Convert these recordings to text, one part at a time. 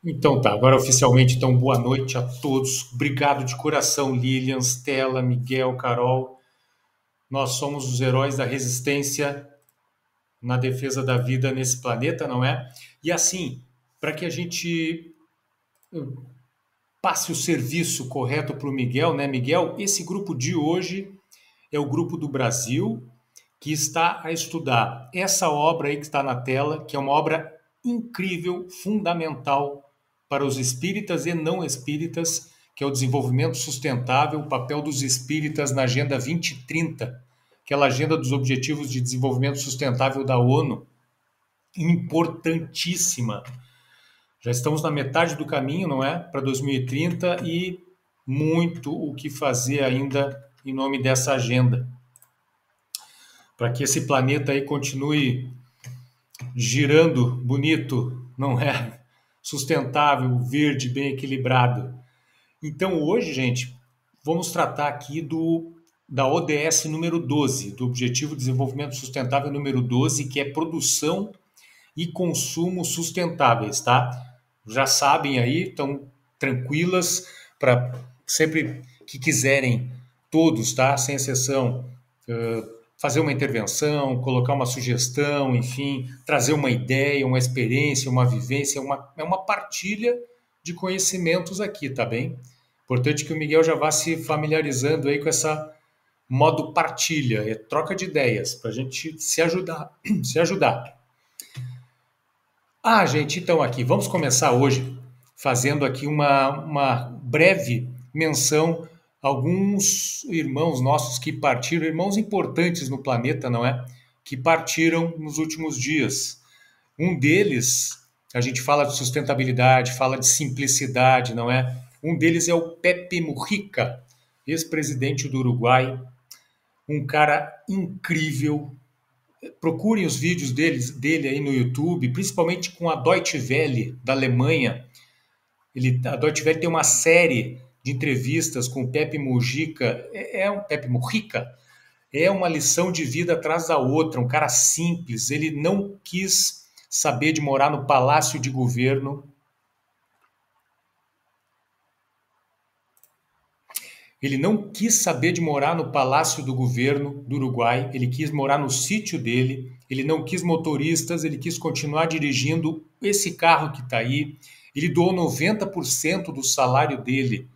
Então tá, agora oficialmente, então boa noite a todos. Obrigado de coração, Lilian, Stella, Miguel, Carol. Nós somos os heróis da resistência na defesa da vida nesse planeta, não é? E assim, para que a gente passe o serviço correto para o Miguel, né, Miguel? Esse grupo de hoje é o grupo do Brasil que está a estudar essa obra aí que está na tela, que é uma obra incrível, fundamental para os espíritas e não espíritas, que é o desenvolvimento sustentável, o papel dos espíritas na Agenda 2030, aquela agenda dos Objetivos de Desenvolvimento Sustentável da ONU, importantíssima. Já estamos na metade do caminho, não é? Para 2030 e muito o que fazer ainda em nome dessa agenda, para que esse planeta aí continue girando bonito, não é? Sustentável, verde, bem equilibrado. Então hoje, gente, vamos tratar aqui da ODS número 12, do Objetivo de Desenvolvimento Sustentável número 12, que é produção e consumo sustentáveis, tá? Já sabem aí, estão tranquilas para sempre que quiserem, todos, tá? Sem exceção, fazer uma intervenção, colocar uma sugestão, enfim, trazer uma ideia, uma experiência, uma vivência, é uma partilha de conhecimentos aqui, tá bem? Importante que o Miguel já vá se familiarizando aí com essa modo partilha, é troca de ideias, para a gente se ajudar, se ajudar. Ah, gente, então aqui, vamos começar hoje fazendo aqui uma breve menção a alguns irmãos nossos que partiram, irmãos importantes no planeta, não é? Que partiram nos últimos dias. Um deles, a gente fala de sustentabilidade, fala de simplicidade, não é? Um deles é o Pepe Mujica, ex-presidente do Uruguai, um cara incrível. Procurem os vídeos dele aí no YouTube, principalmente com a Deutsche Welle da Alemanha. A Deutsche Welle tem uma série de entrevistas com o Pepe Mujica. Um Pepe Mujica é uma lição de vida atrás da outra. Um cara simples. Ele não quis saber de morar no palácio de governo. Ele não quis saber de morar no palácio do governo do Uruguai, ele quis morar no sítio dele, ele não quis motoristas, ele quis continuar dirigindo esse carro que está aí. Ele doou 90% do salário dele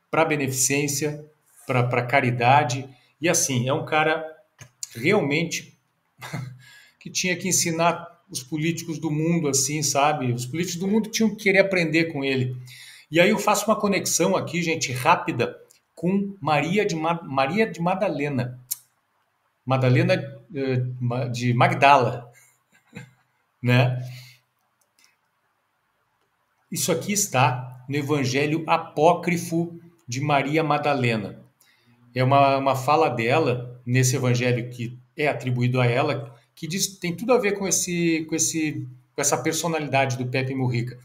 para beneficência, para caridade. E assim, é um cara realmente que tinha que ensinar os políticos do mundo, assim, sabe? Os políticos do mundo tinham que querer aprender com ele. E aí eu faço uma conexão aqui, gente, rápida, com Maria de Madalena. Madalena de Magdala, né? Isso aqui está no Evangelho Apócrifo de Maria Madalena. É uma fala dela nesse evangelho que é atribuído a ela, que diz, tem tudo a ver com essa personalidade do Pepe Mujica.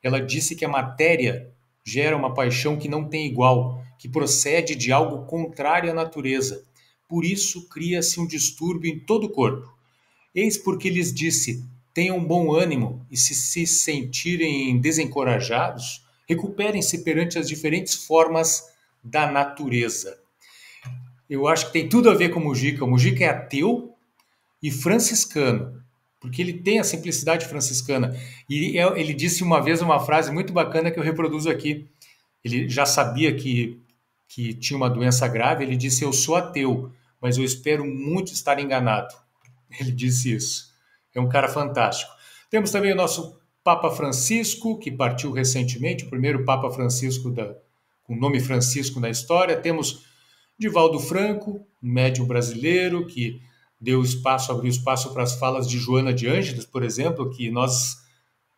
Ela disse que a matéria gera uma paixão que não tem igual, que procede de algo contrário à natureza. Por isso cria-se um distúrbio em todo o corpo. Eis porque lhes disse: tenham bom ânimo, e se sentirem desencorajados, recuperem-se perante as diferentes formas da natureza. Eu acho que tem tudo a ver com o Mujica. O Mujica é ateu e franciscano, porque ele tem a simplicidade franciscana. E ele disse uma vez uma frase muito bacana que eu reproduzo aqui. Ele já sabia que tinha uma doença grave, ele disse: eu sou ateu, mas eu espero muito estar enganado. Ele disse isso. É um cara fantástico. Temos também o nosso Papa Francisco, que partiu recentemente, o primeiro Papa Francisco com o nome Francisco na história. Temos Divaldo Franco, um médium brasileiro que deu espaço, abriu espaço para as falas de Joana de Ângeles, por exemplo, que nós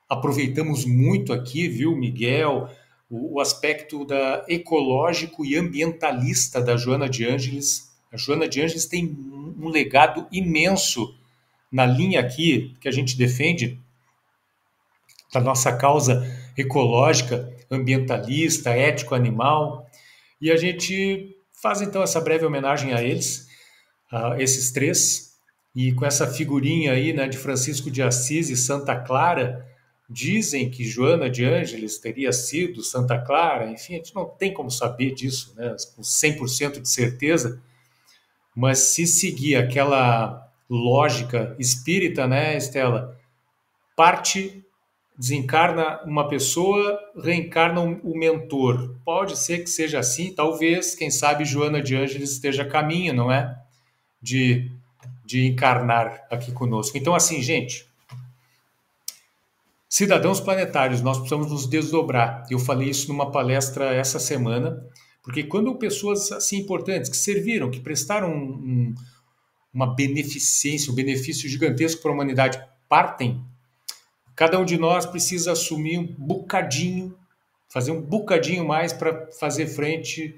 aproveitamos muito aqui, viu, Miguel? O aspecto ecológico e ambientalista da Joana de Ângeles. A Joana de Ângeles tem um legado imenso na linha aqui que a gente defende da nossa causa ecológica, ambientalista, ético-animal. E a gente faz então essa breve homenagem a eles, a esses três, e com essa figurinha aí, né, de Francisco de Assis e Santa Clara, Dizem que Joana de Ângeles teria sido Santa Clara, enfim, a gente não tem como saber disso, né, com 100% de certeza, mas se seguir aquela lógica espírita, né, Estela, parte, desencarna uma pessoa, reencarna o mentor. Pode ser que seja assim, talvez, quem sabe Joana de Ângeles esteja a caminho, não é? De, de encarnar aqui conosco. Então, assim, gente, cidadãos planetários, nós precisamos nos desdobrar. Eu falei isso numa palestra essa semana, porque quando pessoas assim importantes, que serviram, que prestaram uma beneficência, um benefício gigantesco para a humanidade, partem, cada um de nós precisa assumir um bocadinho, fazer um bocadinho mais para fazer frente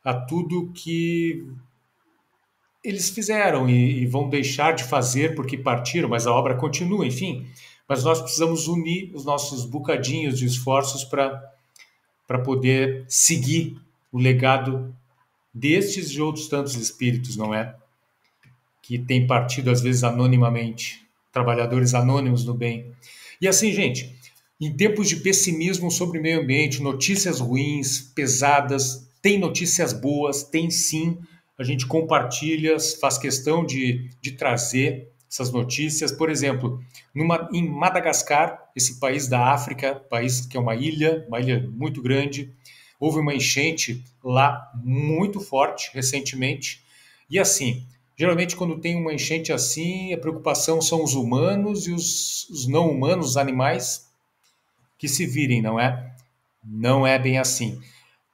a tudo que eles fizeram e vão deixar de fazer porque partiram, mas a obra continua, enfim. Mas nós precisamos unir os nossos bocadinhos de esforços para poder seguir o legado destes e outros tantos espíritos, não é? Que têm partido, às vezes, anonimamente, trabalhadores anônimos no bem. E assim, gente, em tempos de pessimismo sobre o meio ambiente, notícias ruins, pesadas, tem notícias boas, tem sim, a gente compartilha, faz questão de trazer essas notícias. Por exemplo, em Madagascar, esse país da África, país que é uma ilha muito grande, houve uma enchente lá muito forte recentemente. E assim, geralmente quando tem uma enchente assim, a preocupação são os humanos e os não humanos, os animais, que se virem, não é? Não é bem assim.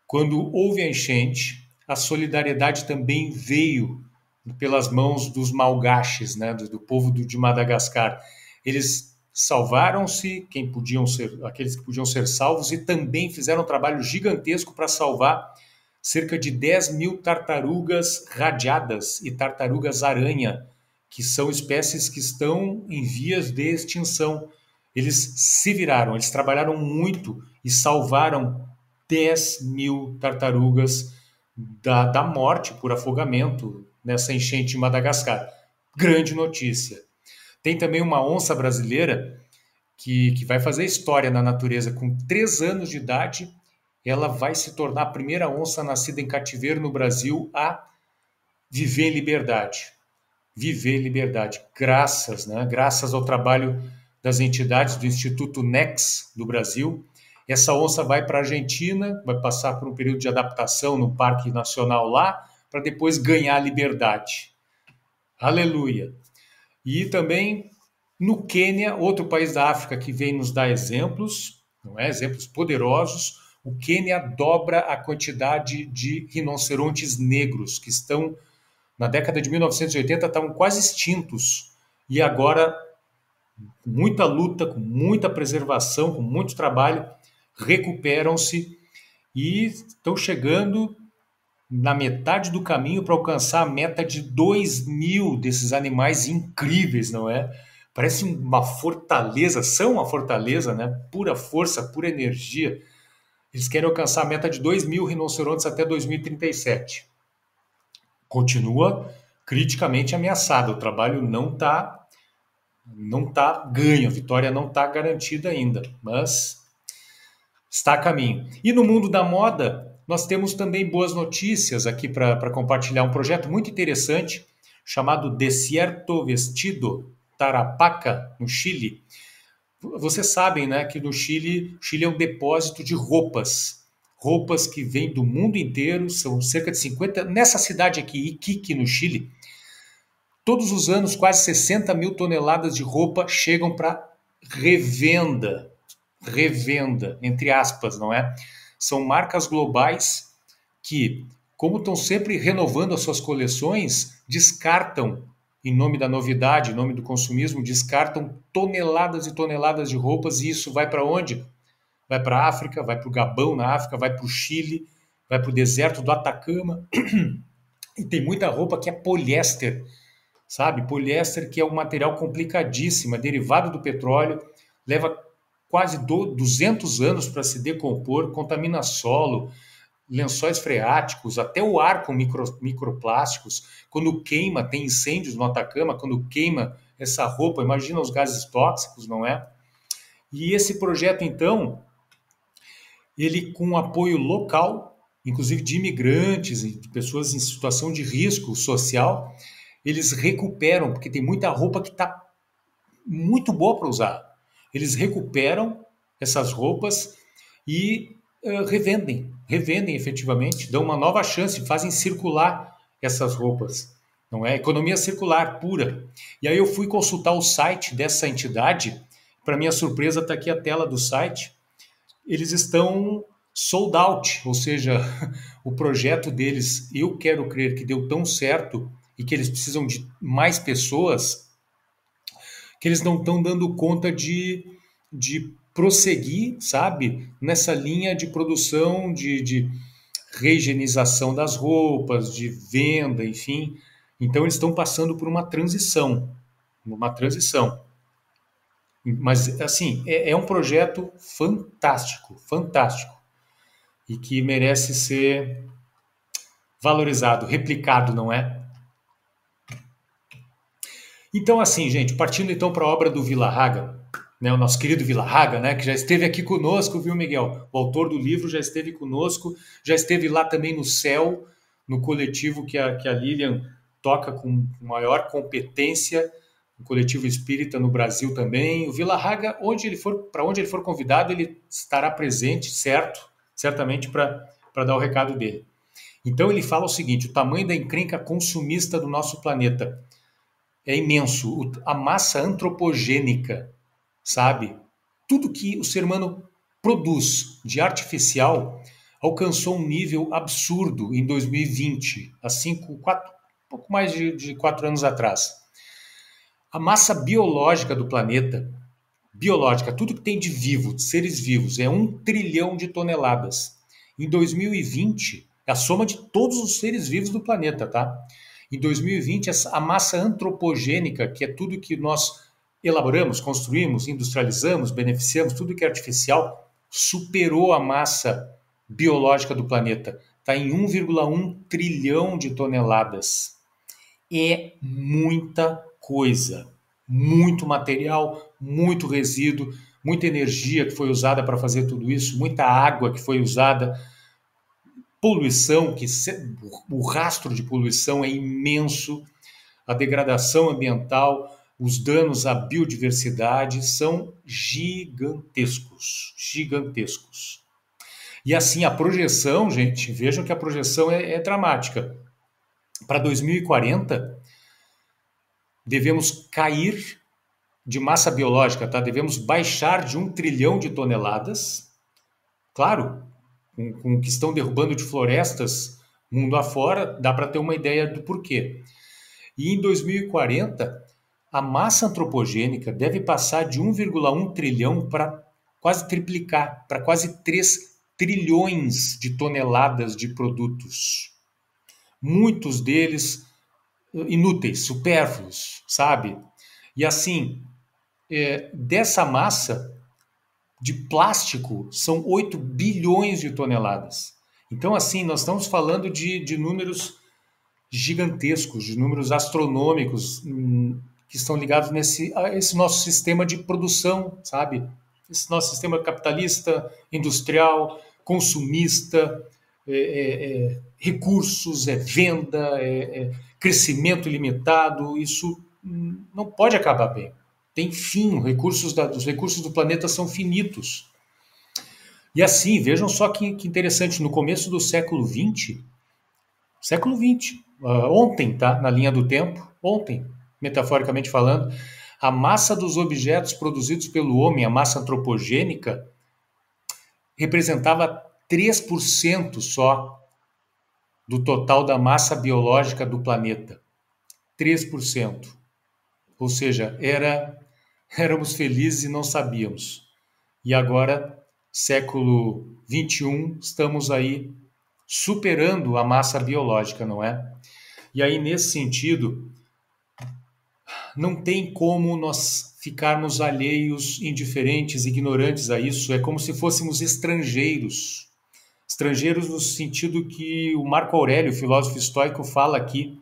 Quando houve a enchente, a solidariedade também veio pelas mãos dos malgaches, né, do povo de Madagascar. Eles salvaram-se, aqueles que podiam ser salvos, e também fizeram um trabalho gigantesco para salvar cerca de 10 mil tartarugas radiadas e tartarugas aranha, que são espécies que estão em vias de extinção. Eles se viraram, eles trabalharam muito e salvaram 10 mil tartarugas da morte por afogamento nessa enchente em Madagascar. Grande notícia. Tem também uma onça brasileira que vai fazer história na natureza. Com 3 anos de idade, ela vai se tornar a primeira onça nascida em cativeiro no Brasil a viver em liberdade. Viver em liberdade. Graças, né? Graças ao trabalho das entidades do Instituto NEX do Brasil. Essa onça vai para a Argentina, vai passar por um período de adaptação no Parque Nacional lá, para depois ganhar a liberdade. Aleluia! E também no Quênia, outro país da África que vem nos dar exemplos, não é? Exemplos poderosos. O Quênia dobra a quantidade de rinocerontes negros que estão, na década de 1980, estavam quase extintos. E agora, com muita luta, com muita preservação, com muito trabalho, recuperam-se e estão chegando na metade do caminho para alcançar a meta de 2 mil desses animais incríveis, não é? Parece uma fortaleza, são uma fortaleza, né? Pura força, pura energia. Eles querem alcançar a meta de 2 mil rinocerontes até 2037. Continua criticamente ameaçado. O trabalho não tá ganho, a vitória não está garantida ainda, mas está a caminho. E no mundo da moda, nós temos também boas notícias aqui para compartilhar. Um projeto muito interessante chamado Desierto Vestido Tarapacá, no Chile. Vocês sabem, né, que no Chile, o Chile é um depósito de roupas que vêm do mundo inteiro, são cerca de 50, nessa cidade aqui, Iquique, no Chile, todos os anos quase 60 mil toneladas de roupa chegam para revenda, entre aspas, não é? São marcas globais que, como estão sempre renovando as suas coleções, descartam, em nome da novidade, em nome do consumismo, descartam toneladas e toneladas de roupas, e isso vai para onde? Vai para a África, vai para o Gabão na África, vai para o Chile, vai para o deserto do Atacama, e tem muita roupa que é poliéster, sabe? Poliéster, que é um material complicadíssimo, é derivado do petróleo, leva quase 200 anos para se decompor, contamina solo, lençóis freáticos, até o ar com microplásticos. Quando queima, tem incêndios no Atacama, quando queima essa roupa, imagina os gases tóxicos, não é? E esse projeto, então, ele com apoio local, inclusive de imigrantes e de pessoas em situação de risco social, eles recuperam, porque tem muita roupa que está muito boa para usar. Eles recuperam essas roupas e revendem efetivamente, dão uma nova chance, fazem circular essas roupas. Não é economia circular pura. E aí eu fui consultar o site dessa entidade, para minha surpresa está aqui a tela do site, eles estão sold out, ou seja, o projeto deles, eu quero crer que deu tão certo e que eles precisam de mais pessoas, que eles não estão dando conta de prosseguir, sabe, nessa linha de produção, de reigienização das roupas, de venda, enfim. Então eles estão passando por uma transição, uma transição. Mas, assim, é um projeto fantástico, fantástico, e que merece ser valorizado, replicado, não é? Então, assim, gente, partindo então para a obra do Villarraga, né, o nosso querido Villarraga, né, que já esteve aqui conosco, viu, Miguel? O autor do livro já esteve conosco, já esteve lá também no CEL, no coletivo que a Lilian toca com maior competência, um coletivo espírita no Brasil também. O Villarraga, para onde ele for convidado, ele estará presente, certo? Certamente para dar o recado dele. Então ele fala o seguinte: o tamanho da encrenca consumista do nosso planeta é imenso. A massa antropogênica, sabe? Tudo que o ser humano produz de artificial alcançou um nível absurdo em 2020, há pouco mais de 4 anos atrás. A massa biológica do planeta, biológica, tudo que tem de vivo, de seres vivos, é 1 trilhão de toneladas. Em 2020, é a soma de todos os seres vivos do planeta, tá? Em 2020, a massa antropogênica, que é tudo que nós elaboramos, construímos, industrializamos, beneficiamos, tudo que é artificial, superou a massa biológica do planeta. Está em 1,1 trilhão de toneladas. É muita coisa, muito material, muito resíduo, muita energia que foi usada para fazer tudo isso, muita água que foi usada, poluição, o rastro de poluição é imenso, a degradação ambiental, os danos à biodiversidade são gigantescos, gigantescos. E assim, a projeção, gente, vejam que a projeção é dramática. Para 2040, devemos cair de massa biológica, tá? Devemos baixar de 1 trilhão de toneladas. Claro, com o que estão derrubando de florestas mundo afora, dá para ter uma ideia do porquê. E em 2040, a massa antropogênica deve passar de 1,1 trilhão para quase triplicar, para quase 3 trilhões de toneladas de produtos. Muitos deles inúteis, supérfluos, sabe? E assim, dessa massa de plástico são 8 bilhões de toneladas. Então, assim, nós estamos falando de números gigantescos, de números astronômicos que estão ligados a esse nosso sistema de produção, sabe? Esse nosso sistema capitalista, industrial, consumista, recursos, venda, crescimento ilimitado. Isso não pode acabar bem. Tem fim, os recursos do planeta são finitos. E assim, vejam só que interessante, no começo do século XX, ontem, tá? Na linha do tempo, ontem, metaforicamente falando, a massa dos objetos produzidos pelo homem, a massa antropogênica, representava 3% só do total da massa biológica do planeta. 3%. Ou seja, éramos felizes e não sabíamos. E agora, século XXI, estamos aí superando a massa biológica, não é? E aí, nesse sentido, não tem como nós ficarmos alheios, indiferentes, ignorantes a isso. É como se fôssemos estrangeiros. Estrangeiros no sentido que o Marco Aurélio, filósofo estoico, fala aqui.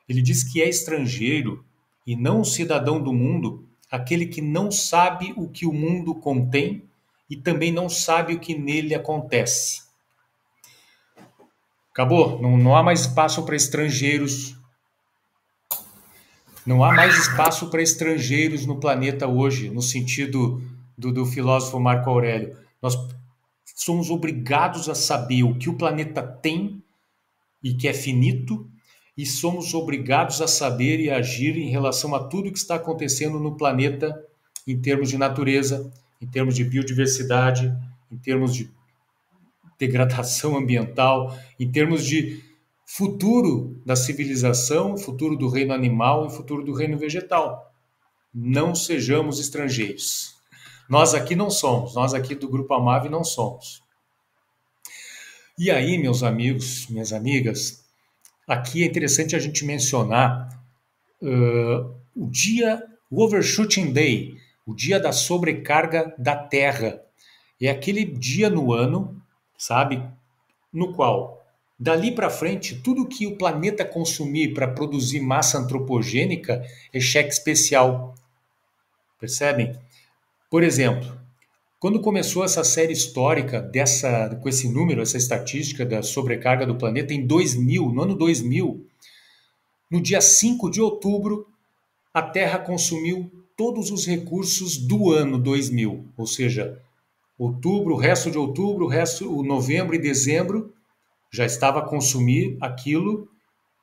Ele diz que é estrangeiro e não cidadão do mundo aquele que não sabe o que o mundo contém e também não sabe o que nele acontece. Acabou, não há mais espaço para estrangeiros. Não há mais espaço para estrangeiros no planeta hoje, no sentido do filósofo Marco Aurélio. Nós somos obrigados a saber o que o planeta tem e que é finito, e somos obrigados a saber e agir em relação a tudo que está acontecendo no planeta em termos de natureza, em termos de biodiversidade, em termos de degradação ambiental, em termos de futuro da civilização, futuro do reino animal e futuro do reino vegetal. Não sejamos estrangeiros. Nós aqui não somos, nós aqui do Grupo Amave não somos. E aí, meus amigos, minhas amigas, aqui é interessante a gente mencionar o Overshooting Day, o dia da sobrecarga da Terra. É aquele dia no ano, sabe, no qual, dali para frente, tudo que o planeta consumir para produzir massa antropogênica é cheque especial. Percebem? Por exemplo, quando começou essa série histórica com esse número, essa estatística da sobrecarga do planeta, em 2000, no ano 2000, no dia 5 de outubro, a Terra consumiu todos os recursos do ano 2000, ou seja, outubro, o resto de outubro, o novembro e dezembro, já estava a consumir aquilo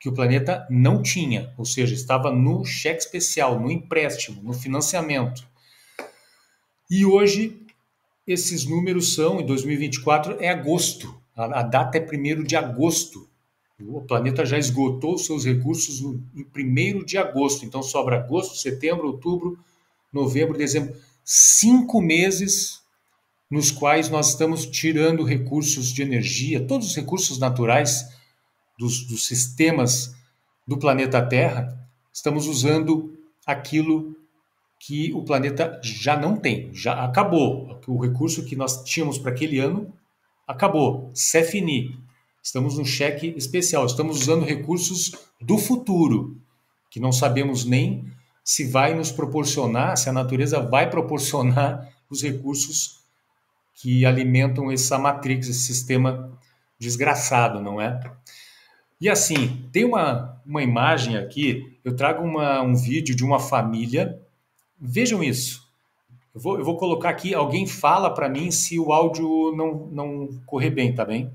que o planeta não tinha, ou seja, estava no cheque especial, no empréstimo, no financiamento. E hoje, esses números são, em 2024, é agosto. A data é 1º de agosto. O planeta já esgotou os seus recursos em 1º de agosto. Então, sobra agosto, setembro, outubro, novembro, dezembro. 5 meses nos quais nós estamos tirando recursos de energia, todos os recursos naturais dos sistemas do planeta Terra, estamos usando aquilo que o planeta já não tem, já acabou. O recurso que nós tínhamos para aquele ano acabou, c'est fini. Estamos no cheque especial, estamos usando recursos do futuro, que não sabemos nem se vai nos proporcionar, se a natureza vai proporcionar os recursos que alimentam essa matrix, esse sistema desgraçado, não é? E assim, tem uma imagem aqui, eu trago um vídeo de uma família, vejam isso. Eu vou colocar aqui, alguém fala para mim se o áudio não correr bem, tá bem?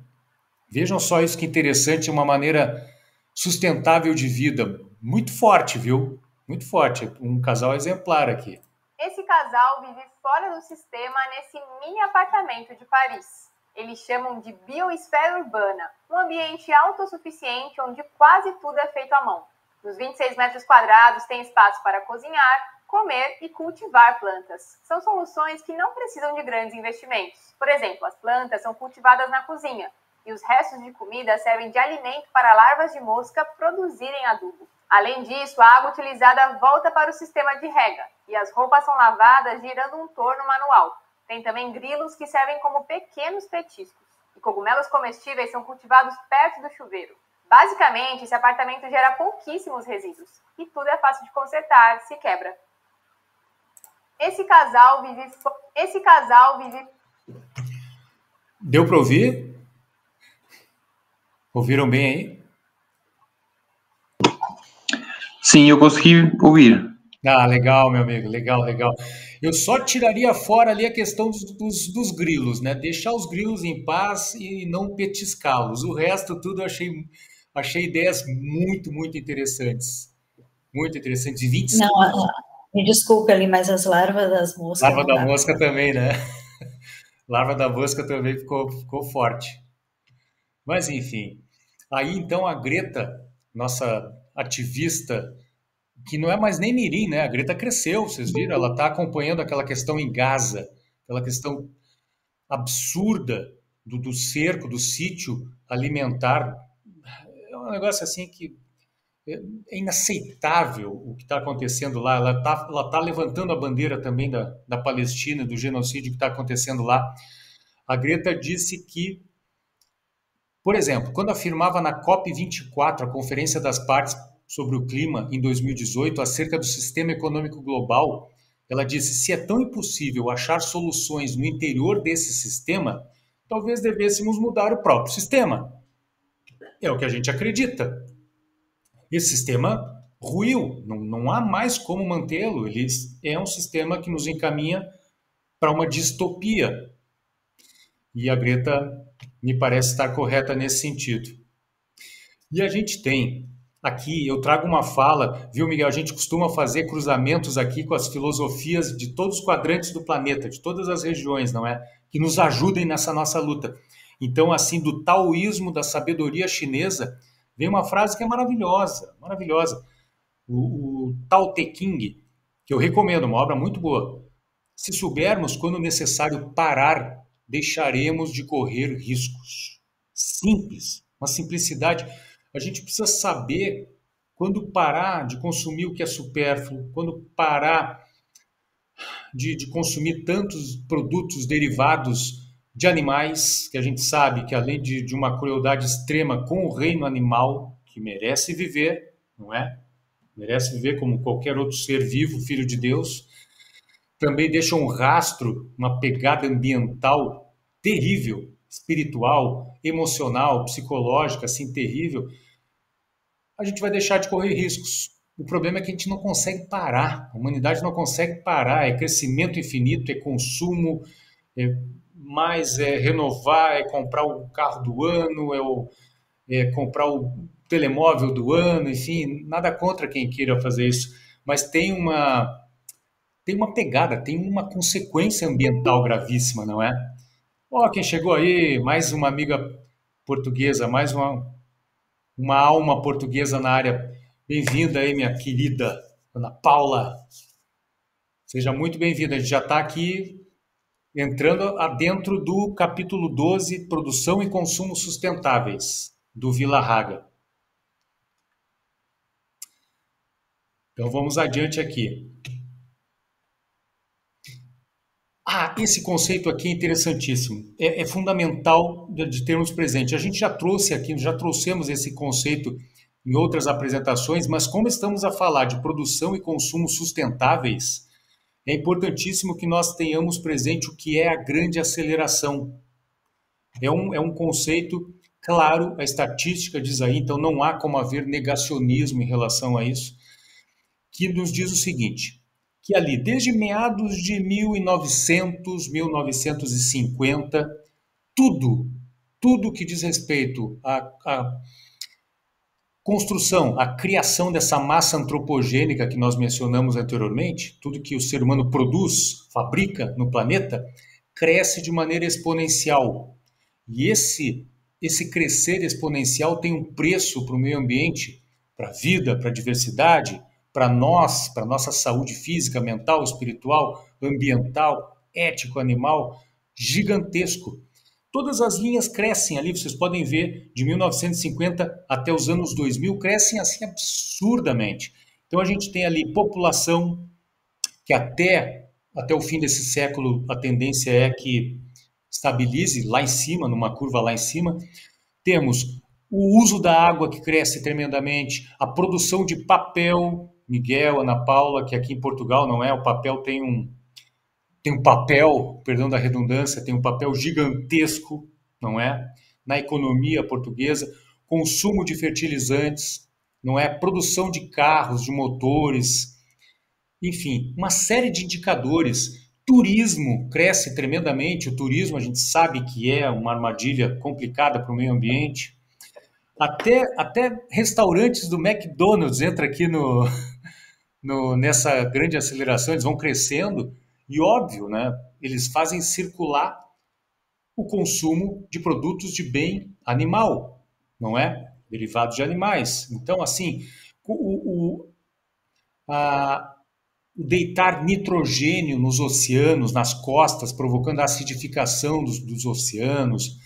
Vejam só isso que interessante, uma maneira sustentável de vida, muito forte, viu? Muito forte, um casal exemplar aqui. Esse casal vive fora do sistema nesse mini apartamento de Paris. Eles chamam de biosfera urbana, um ambiente autossuficiente onde quase tudo é feito à mão. Nos 26 metros quadrados tem espaço para cozinhar, comer e cultivar plantas. São soluções que não precisam de grandes investimentos. Por exemplo, as plantas são cultivadas na cozinha e os restos de comida servem de alimento para larvas de mosca produzirem adubo. Além disso, a água utilizada volta para o sistema de rega e as roupas são lavadas girando um torno manual. Tem também grilos que servem como pequenos petiscos. E cogumelos comestíveis são cultivados perto do chuveiro. Basicamente, esse apartamento gera pouquíssimos resíduos e tudo é fácil de consertar se quebra. Esse casal vive... Deu para ouvir? Ouviram bem aí? Sim, eu consegui ouvir. Ah, legal, meu amigo, legal, legal. Eu só tiraria fora ali a questão dos grilos, né? Deixar os grilos em paz e não petiscá-los. O resto tudo eu achei ideias muito, muito interessantes. Muito interessantes. 25... Não, me desculpe ali, mas as larvas das moscas. Larva da mosca também, né? Larva da mosca também ficou forte. Mas, enfim. Aí, então, a Greta, nossa ativista, que não é mais nem mirim, né? A Greta cresceu, vocês viram? Ela está acompanhando aquela questão em Gaza, aquela questão absurda do cerco, do sítio alimentar. É um negócio assim que é inaceitável o que está acontecendo lá. Ela tá levantando a bandeira também da Palestina, do genocídio que está acontecendo lá. A Greta disse que, por exemplo, quando afirmava na COP24, a Conferência das Partes sobre o Clima, em 2018, acerca do sistema econômico global, Ela disse: se é tão impossível achar soluções no interior desse sistema, talvez devêssemos mudar o próprio sistema. É o que a gente acredita. Esse sistema ruiu, não há mais como mantê-lo. Ele é um sistema que nos encaminha para uma distopia. E a Greta me parece estar correta nesse sentido. E a gente tem aqui, eu trago uma fala, viu, Miguel? A gente costuma fazer cruzamentos aqui com as filosofias de todos os quadrantes do planeta, de todas as regiões, não é? Que nos ajudem nessa nossa luta. Então, assim, do taoísmo, da sabedoria chinesa, vem uma frase que é maravilhosa, maravilhosa. O Tao Te Ching, que eu recomendo, uma obra muito boa. Se soubermos quando necessário parar, deixaremos de correr riscos. Simples, uma simplicidade. A gente precisa saber quando parar de consumir o que é supérfluo, quando parar de consumir tantos produtos derivados de animais, que a gente sabe que além de uma crueldade extrema com o reino animal, que merece viver, não é? Merece viver como qualquer outro ser vivo, filho de Deus, também deixa um rastro, uma pegada ambiental terrível, espiritual, emocional, psicológica, assim, terrível. A gente vai deixar de correr riscos. O problema é que a gente não consegue parar, a humanidade não consegue parar, é crescimento infinito, é consumo, é renovar, é comprar o carro do ano, é comprar o telemóvel do ano, enfim, nada contra quem queira fazer isso, mas tem uma pegada, tem uma consequência ambiental gravíssima, não é? Ó, quem chegou aí, mais uma amiga portuguesa, mais uma alma portuguesa na área. Bem-vinda aí, minha querida Ana Paula. Seja muito bem-vinda. A gente já está aqui entrando dentro do capítulo 12, Produção e Consumo Sustentáveis, do Vila Haga. Então vamos adiante aqui. Esse conceito aqui é interessantíssimo. É fundamental de termos presente. A gente já trouxe aqui, já trouxemos esse conceito em outras apresentações, mas como estamos a falar de produção e consumo sustentáveis, é importantíssimo que nós tenhamos presente o que é a grande aceleração. É um conceito, claro, a estatística diz aí, então não há como haver negacionismo em relação a isso, que nos diz o seguinte, que ali, desde meados de 1900, 1950, tudo que diz respeito à construção, à criação dessa massa antropogênica que nós mencionamos anteriormente, tudo que o ser humano produz, fabrica no planeta, cresce de maneira exponencial. E esse crescer exponencial tem um preço para o meio ambiente, para a vida, para a diversidade, para nós, para a nossa saúde física, mental, espiritual, ambiental, ético, animal, gigantesco. Todas as linhas crescem ali, vocês podem ver, de 1950 até os anos 2000, crescem assim absurdamente. Então a gente tem ali população que até o fim desse século a tendência é que estabilize lá em cima, numa curva lá em cima. Temos o uso da água que cresce tremendamente, a produção de papel, Miguel, Ana Paula, que aqui em Portugal não é, o papel tem um papel, perdão da redundância, tem um papel gigantesco, não é? Na economia portuguesa, consumo de fertilizantes, não é? Produção de carros, de motores, enfim, uma série de indicadores. Turismo cresce tremendamente, o turismo a gente sabe que é uma armadilha complicada para o meio ambiente. Até restaurantes do McDonald's entra aqui nessa grande aceleração, eles vão crescendo e, óbvio, né, eles fazem circular o consumo de produtos de bem animal, não é? Derivados de animais. Então, assim, o deitar nitrogênio nos oceanos, nas costas, provocando a acidificação dos oceanos,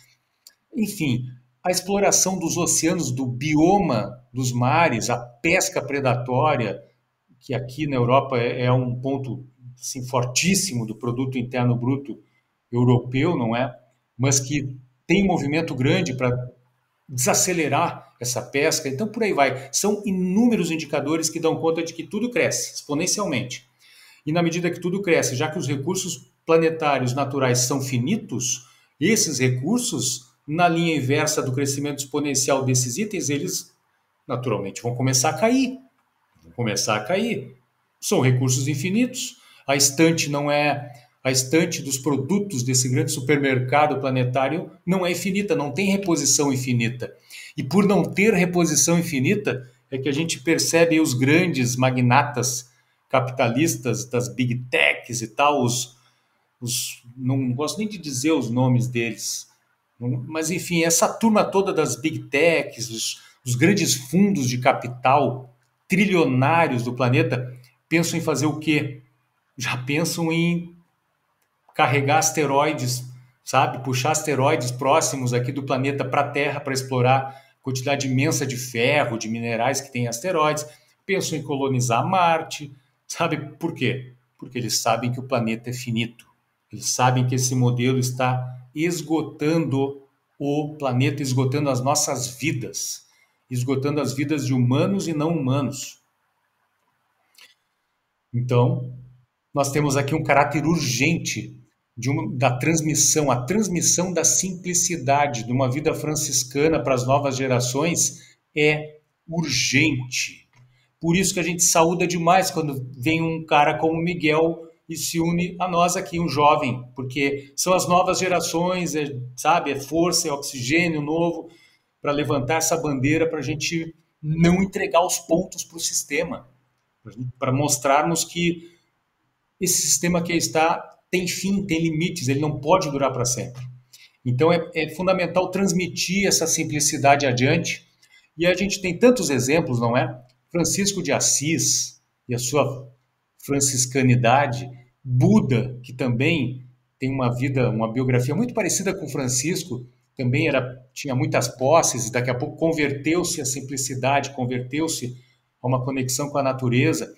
enfim, a exploração dos oceanos, do bioma dos mares, a pesca predatória, que aqui na Europa é um ponto assim, fortíssimo do produto interno bruto europeu, não é? Mas que tem um movimento grande para desacelerar essa pesca. Então, por aí vai. São inúmeros indicadores que dão conta de que tudo cresce exponencialmente. E na medida que tudo cresce, já que os recursos planetários naturais são finitos, esses recursos, na linha inversa do crescimento exponencial desses itens, eles naturalmente vão começar a cair. Vão começar a cair. São recursos infinitos. A estante não é... A estante dos produtos desse grande supermercado planetário não é infinita, não tem reposição infinita. E por não ter reposição infinita, é que a gente percebe os grandes magnatas capitalistas das big techs e tal, não gosto nem de dizer os nomes deles, mas enfim, essa turma toda das big techs, os grandes fundos de capital trilionários do planeta, pensam em fazer o quê? Já pensam em carregar asteroides, sabe? Puxar asteroides próximos aqui do planeta para a Terra para explorar a quantidade imensa de ferro, de minerais que tem em asteroides. Pensam em colonizar Marte, sabe por quê? Porque eles sabem que o planeta é finito. Eles sabem que esse modelo está esgotando o planeta, esgotando as nossas vidas, esgotando as vidas de humanos e não humanos. Então, nós temos aqui um caráter urgente da transmissão, a transmissão da simplicidade de uma vida franciscana para as novas gerações é urgente. Por isso que a gente saúda demais quando vem um cara como Miguel e se une a nós aqui, um jovem, porque são as novas gerações, sabe, é força, é oxigênio novo para levantar essa bandeira para a gente não entregar os pontos para o sistema, para mostrarmos que esse sistema que está tem fim, tem limites, ele não pode durar para sempre. Então é fundamental transmitir essa simplicidade adiante. E a gente tem tantos exemplos, não é? Francisco de Assis e a sua franciscanidade, Buda, que também tem uma vida, uma biografia muito parecida com Francisco, também tinha muitas posses, e daqui a pouco converteu-se à simplicidade, converteu-se a uma conexão com a natureza.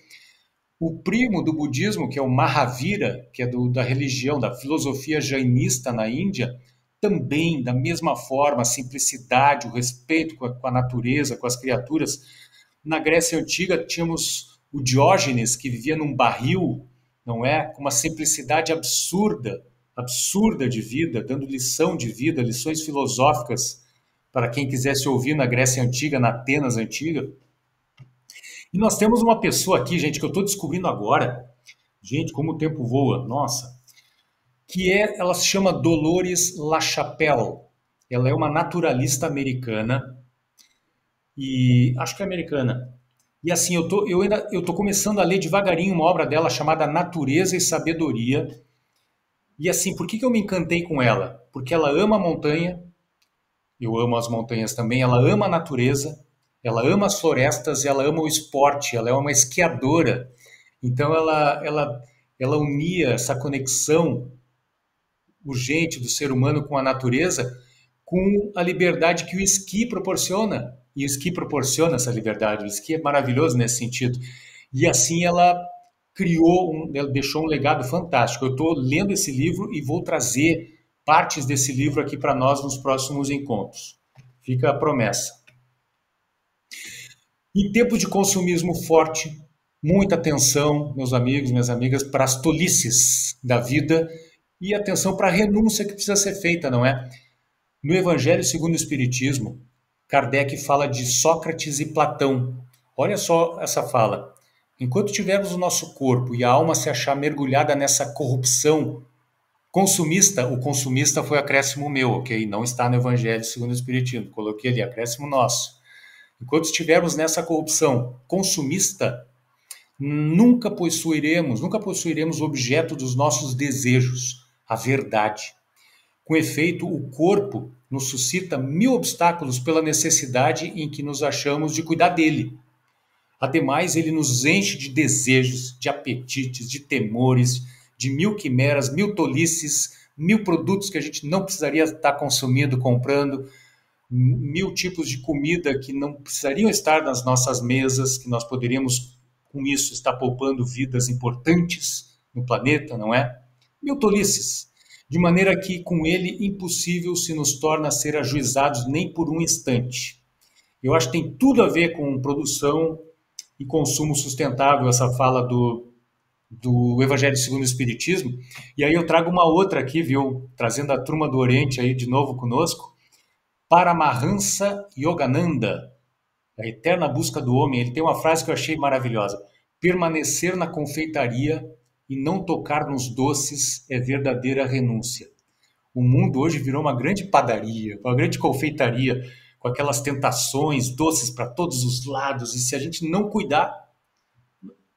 O primo do budismo, que é o Mahavira, que é da religião, da filosofia jainista na Índia, também, da mesma forma, a simplicidade, o respeito com a natureza, com as criaturas. Na Grécia Antiga, tínhamos o Diógenes, que vivia num barril, não é? Com uma simplicidade absurda de vida, dando lição de vida, lições filosóficas para quem quisesse ouvir na Grécia Antiga, na Atenas Antiga. E nós temos uma pessoa aqui, gente, que eu estou descobrindo agora, gente, como o tempo voa, nossa, ela se chama Dolores LaChapelle. Ela é uma naturalista americana, e acho que é americana. E assim, eu tô começando a ler devagarinho uma obra dela chamada Natureza e Sabedoria. E assim, por que eu me encantei com ela? Porque ela ama a montanha, eu amo as montanhas também, ela ama a natureza, ela ama as florestas, ela ama o esporte, ela é uma esquiadora. Então ela unia essa conexão urgente do ser humano com a natureza com a liberdade que o esqui proporciona. E o esqui proporciona essa liberdade, o esqui é maravilhoso nesse sentido. E assim ela ela deixou um legado fantástico. Eu estou lendo esse livro e vou trazer partes desse livro aqui para nós nos próximos encontros. Fica a promessa. Em tempos de consumismo forte, muita atenção, meus amigos, minhas amigas, para as tolices da vida e atenção para a renúncia que precisa ser feita, não é? No Evangelho segundo o Espiritismo, Kardec fala de Sócrates e Platão. Olha só essa fala. Enquanto tivermos o nosso corpo e a alma se achar mergulhada nessa corrupção consumista, o consumista foi acréscimo meu, ok? Não está no Evangelho segundo o Espiritismo. Coloquei ali, acréscimo nosso. Enquanto estivermos nessa corrupção consumista, nunca possuiremos o objeto dos nossos desejos, a verdade. Com efeito, o corpo nos suscita 1000 obstáculos pela necessidade em que nos achamos de cuidar dele. Ademais, ele nos enche de desejos, de apetites, de temores, de 1000 quimeras, 1000 tolices, 1000 produtos que a gente não precisaria estar consumindo, comprando, 1000 tipos de comida que não precisariam estar nas nossas mesas, que nós poderíamos, com isso, estar poupando vidas importantes no planeta, não é? 1000 tolices. De maneira que, com ele, impossível se nos torna ser ajuizados nem por um instante. Eu acho que tem tudo a ver com produção e consumo sustentável, essa fala do do Evangelho segundo o Espiritismo. E aí eu trago uma outra aqui, viu? Trazendo a turma do Oriente aí de novo conosco. Paramahansa Yogananda, a eterna busca do homem. Ele tem uma frase que eu achei maravilhosa. Permanecer na confeitaria e não tocar nos doces é verdadeira renúncia. O mundo hoje virou uma grande padaria, uma grande confeitaria, com aquelas tentações, doces para todos os lados, e se a gente não cuidar,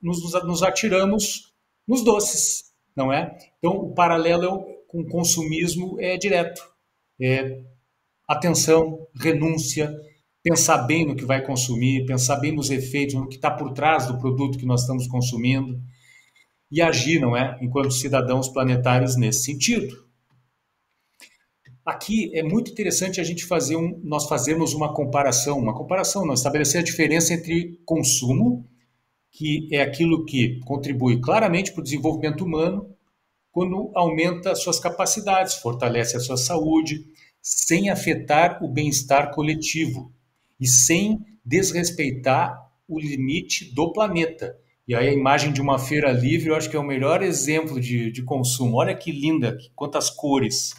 nos atiramos nos doces, não é? Então, o paralelo com o consumismo é direto. É atenção, renúncia, pensar bem no que vai consumir, pensar bem nos efeitos, no que está por trás do produto que nós estamos consumindo, e agir, não é? Enquanto cidadãos planetários nesse sentido. Aqui é muito interessante a gente nós fazermos uma comparação, não, estabelecer a diferença entre consumo, que é aquilo que contribui claramente para o desenvolvimento humano, quando aumenta suas capacidades, fortalece a sua saúde, sem afetar o bem-estar coletivo e sem desrespeitar o limite do planeta. E aí a imagem de uma feira livre, eu acho que é o melhor exemplo de consumo. Olha que linda, quantas cores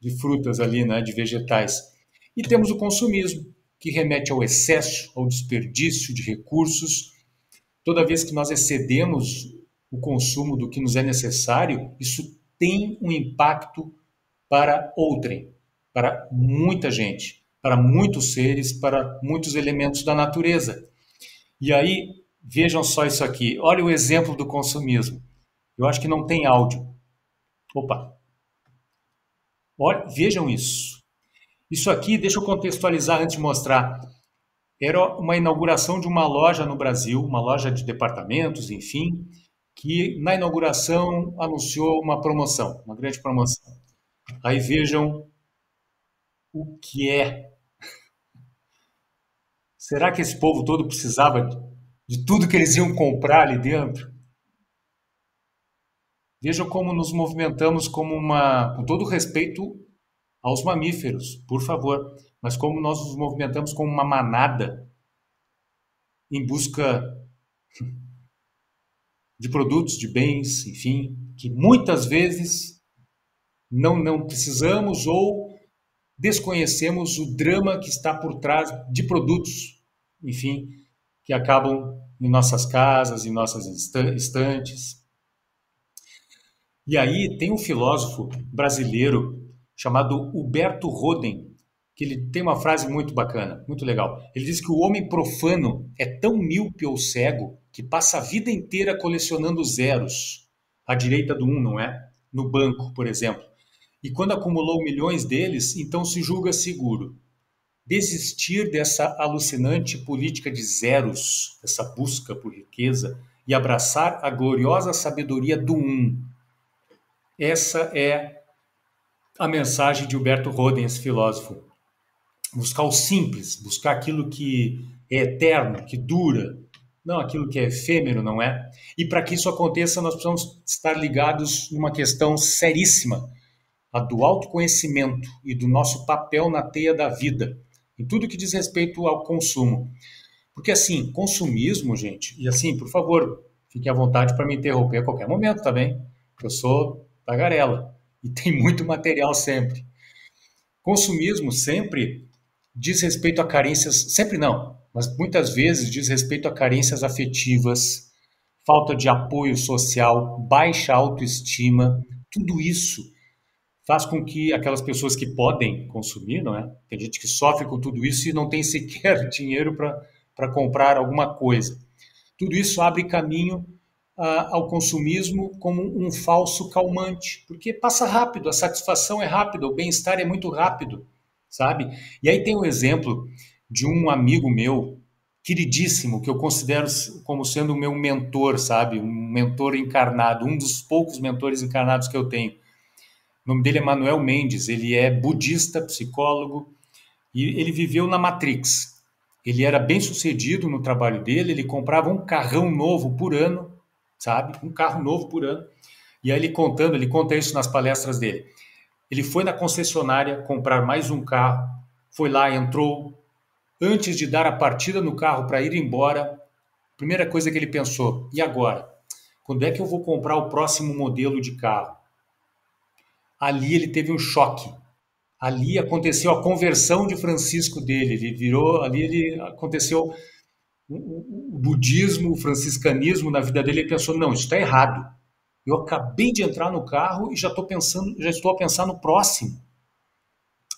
de frutas ali, né, de vegetais. E temos o consumismo, que remete ao excesso, ao desperdício de recursos. Toda vez que nós excedemos o consumo do que nos é necessário, isso tem um impacto para outrem, para muita gente, para muitos seres, para muitos elementos da natureza. E aí, vejam só isso aqui. Olha o exemplo do consumismo. Eu acho que não tem áudio. Opa! Olha, vejam isso. Isso aqui, deixa eu contextualizar antes de mostrar. Era uma inauguração de uma loja no Brasil, uma loja de departamentos, enfim, que na inauguração anunciou uma promoção, uma grande promoção. Aí vejam o que é. Será que esse povo todo precisava de tudo que eles iam comprar ali dentro? Vejam como nos movimentamos com todo respeito aos mamíferos, por favor, mas como nós nos movimentamos como uma manada em busca de produtos, de bens, enfim, que muitas vezes não precisamos ou desconhecemos o drama que está por trás de produtos, enfim, que acabam em nossas casas, em nossas estantes. E aí tem um filósofo brasileiro chamado Huberto Roden, que ele tem uma frase muito bacana, muito legal. Ele diz que o homem profano é tão míope ou cego que passa a vida inteira colecionando zeros, à direita do um, não é? No banco, por exemplo. E quando acumulou milhões deles, então se julga seguro. Desistir dessa alucinante política de zeros, essa busca por riqueza, e abraçar a gloriosa sabedoria do um. Essa é a mensagem de Huberto Roden, esse filósofo. Buscar o simples, buscar aquilo que é eterno, que dura, não aquilo que é efêmero, não é? E para que isso aconteça, nós precisamos estar ligados numa questão seríssima, a do autoconhecimento e do nosso papel na teia da vida, em tudo que diz respeito ao consumo. Porque assim, consumismo, gente, e assim, por favor, fiquem à vontade para me interromper a qualquer momento, tá bem? Eu sou tagarela e tem muito material sempre. Consumismo sempre diz respeito a carências, sempre não, mas muitas vezes diz respeito a carências afetivas, falta de apoio social, baixa autoestima, tudo isso faz com que aquelas pessoas que podem consumir, não é? Tem gente que sofre com tudo isso e não tem sequer dinheiro para comprar alguma coisa. Tudo isso abre caminho ao consumismo como um falso calmante, porque passa rápido, a satisfação é rápida, o bem-estar é muito rápido, sabe? E aí tem um exemplo de um amigo meu, queridíssimo, que eu considero como sendo o meu mentor, sabe? Um mentor encarnado, um dos poucos mentores encarnados que eu tenho. O nome dele é Manuel Mendes, ele é budista, psicólogo, e ele viveu na Matrix. Ele era bem sucedido no trabalho dele, ele comprava um carrão novo por ano, sabe? Um carro novo por ano. E aí ele conta isso nas palestras dele. Ele foi na concessionária comprar mais um carro, foi lá, entrou. Antes de dar a partida no carro para ir embora, a primeira coisa que ele pensou, e agora? quando é que eu vou comprar o próximo modelo de carro? Ali ele teve um choque. Ali aconteceu a conversão de Francisco dele. Aconteceu o budismo, o franciscanismo na vida dele. Ele pensou, não, isso está errado. Eu acabei de entrar no carro e já estou a pensar no próximo.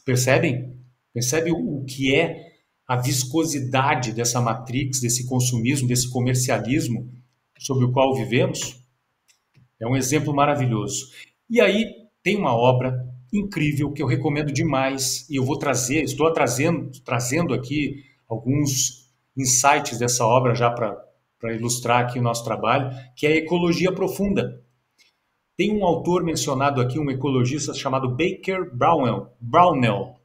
Percebem? Percebe o que é a viscosidade dessa matrix, desse consumismo, desse comercialismo sobre o qual vivemos? É um exemplo maravilhoso. E aí tem uma obra incrível que eu recomendo demais, e eu estou trazendo aqui alguns insights dessa obra já para ilustrar aqui o nosso trabalho, que é a Ecologia Profunda. Tem um autor mencionado aqui, um ecologista chamado Baker Brownell.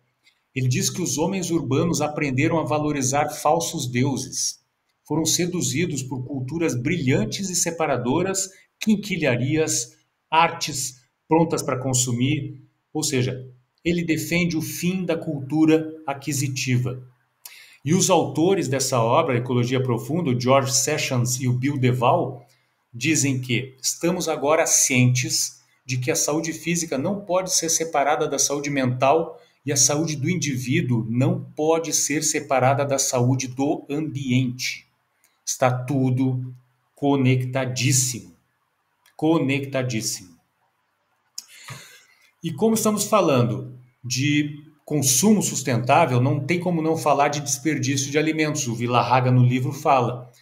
Ele diz que os homens urbanos aprenderam a valorizar falsos deuses. Foram seduzidos por culturas brilhantes e separadoras, quinquilharias, artes prontas para consumir. Ou seja, ele defende o fim da cultura aquisitiva. E os autores dessa obra, Ecologia Profunda, o George Sessions e o Bill DeVal, dizem que estamos agora cientes de que a saúde física não pode ser separada da saúde mental e a saúde do indivíduo não pode ser separada da saúde do ambiente. Está tudo conectadíssimo. Conectadíssimo. E como estamos falando de consumo sustentável, não tem como não falar de desperdício de alimentos. O Villarraga no livro fala.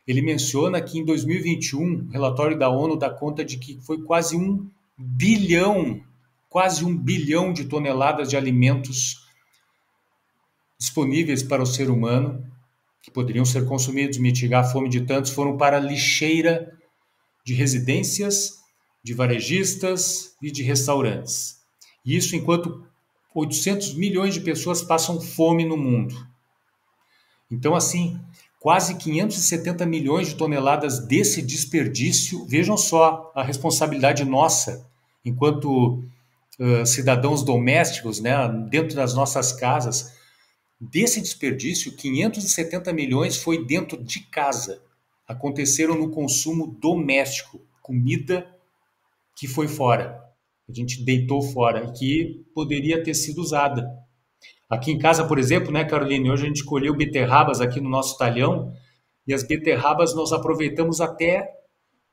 Ele menciona que em 2021, o relatório da ONU dá conta de que foi quase um bilhão de toneladas de alimentos disponíveis para o ser humano, que poderiam ser consumidos, mitigar a fome de tantos, foram para a lixeira de residências, de varejistas e de restaurantes. E isso enquanto 800 milhões de pessoas passam fome no mundo. Então, assim, quase 570 milhões de toneladas desse desperdício. Vejam só a responsabilidade nossa, enquanto cidadãos domésticos, né, dentro das nossas casas. Desse desperdício, 570 milhões foi dentro de casa. Aconteceram no consumo doméstico, comida que foi fora. A gente deitou fora e que poderia ter sido usada. Aqui em casa, por exemplo, né, Caroline, hoje a gente colheu beterrabas aqui no nosso talhão e as beterrabas nós aproveitamos até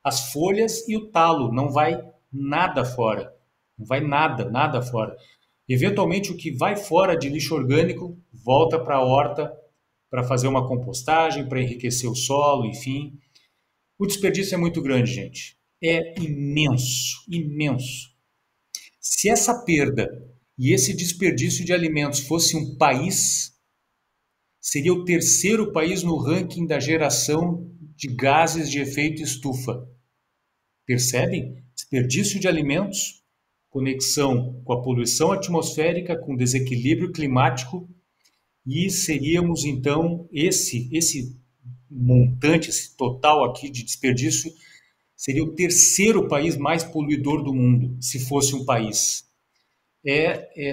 as folhas e o talo, não vai nada fora. Não vai nada fora. Eventualmente, o que vai fora de lixo orgânico volta para a horta para fazer uma compostagem, para enriquecer o solo, enfim. O desperdício é muito grande, gente. É imenso, imenso. Se essa perda e esse desperdício de alimentos fosse um país, seria o terceiro país no ranking da geração de gases de efeito estufa. Percebem? Desperdício de alimentos, conexão com a poluição atmosférica, com desequilíbrio climático, e seríamos, então, esse montante, esse total aqui de desperdício, seria o terceiro país mais poluidor do mundo, se fosse um país.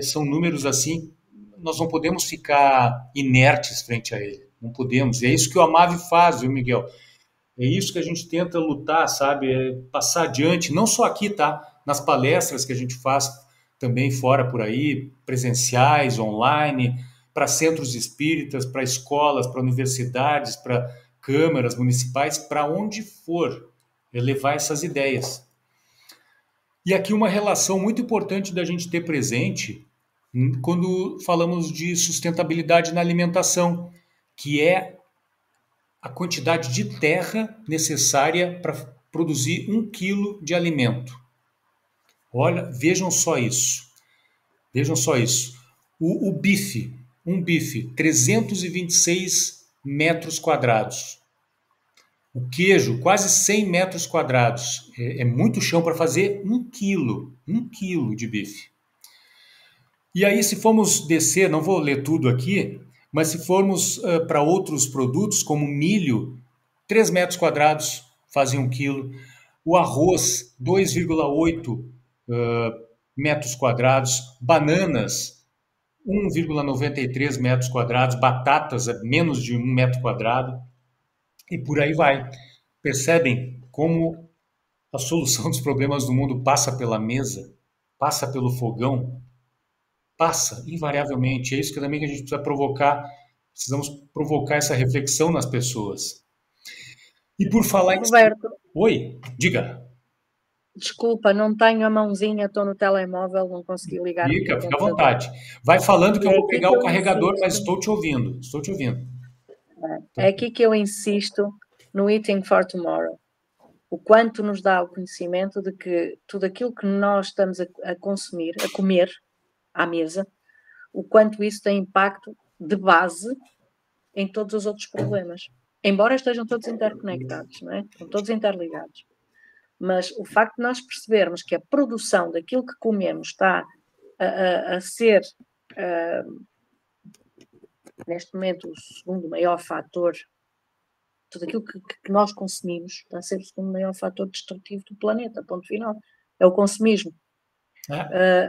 São números assim, nós não podemos ficar inertes frente a ele, não podemos. E é isso que o Amave faz, viu, Miguel? É isso que a gente tenta lutar, sabe? É passar adiante, não só aqui, tá? Nas palestras que a gente faz também fora por aí, presenciais, online, para centros espíritas, para escolas, para universidades, para câmaras municipais, para onde for, levar essas ideias. E aqui uma relação muito importante da gente ter presente quando falamos de sustentabilidade na alimentação, que é a quantidade de terra necessária para produzir 1 quilo de alimento. Olha, vejam só isso. Vejam só isso. O bife, um bife, 326 metros quadrados. O queijo, quase 100 metros quadrados. É muito chão para fazer 1 quilo de bife. E aí, se formos descer, não vou ler tudo aqui, mas se formos para outros produtos, como milho, 3 metros quadrados fazem 1 quilo. O arroz, 2,8 metros quadrados. Bananas, 1,93 metros quadrados. Batatas, menos de 1 metro quadrado. E por aí vai. Percebem como a solução dos problemas do mundo passa pela mesa, passa pelo fogão, passa, invariavelmente. É isso que também que a gente precisa provocar, precisamos provocar essa reflexão nas pessoas. E por falar em... Roberto, Oi, diga. desculpa, não tenho a mãozinha, estou no telemóvel, não consegui ligar aqui Fica o à computador. vontade. Vai falando que eu É vou aqui pegar que o eu carregador, mas insisto. estou te ouvindo. Estou te ouvindo. É aqui que eu insisto no Eating for Tomorrow. O quanto nos dá o conhecimento de que tudo aquilo que nós estamos a consumir, a comer à mesa, o quanto isso tem impacto de base em todos os outros problemas. Embora estejam todos interconectados, não é? Estão todos interligados. Mas o facto de nós percebermos que a produção daquilo que comemos está a ser, neste momento, o segundo maior fator, tudo aquilo que nós consumimos está a ser o segundo maior fator destrutivo do planeta, ponto final. É o consumismo.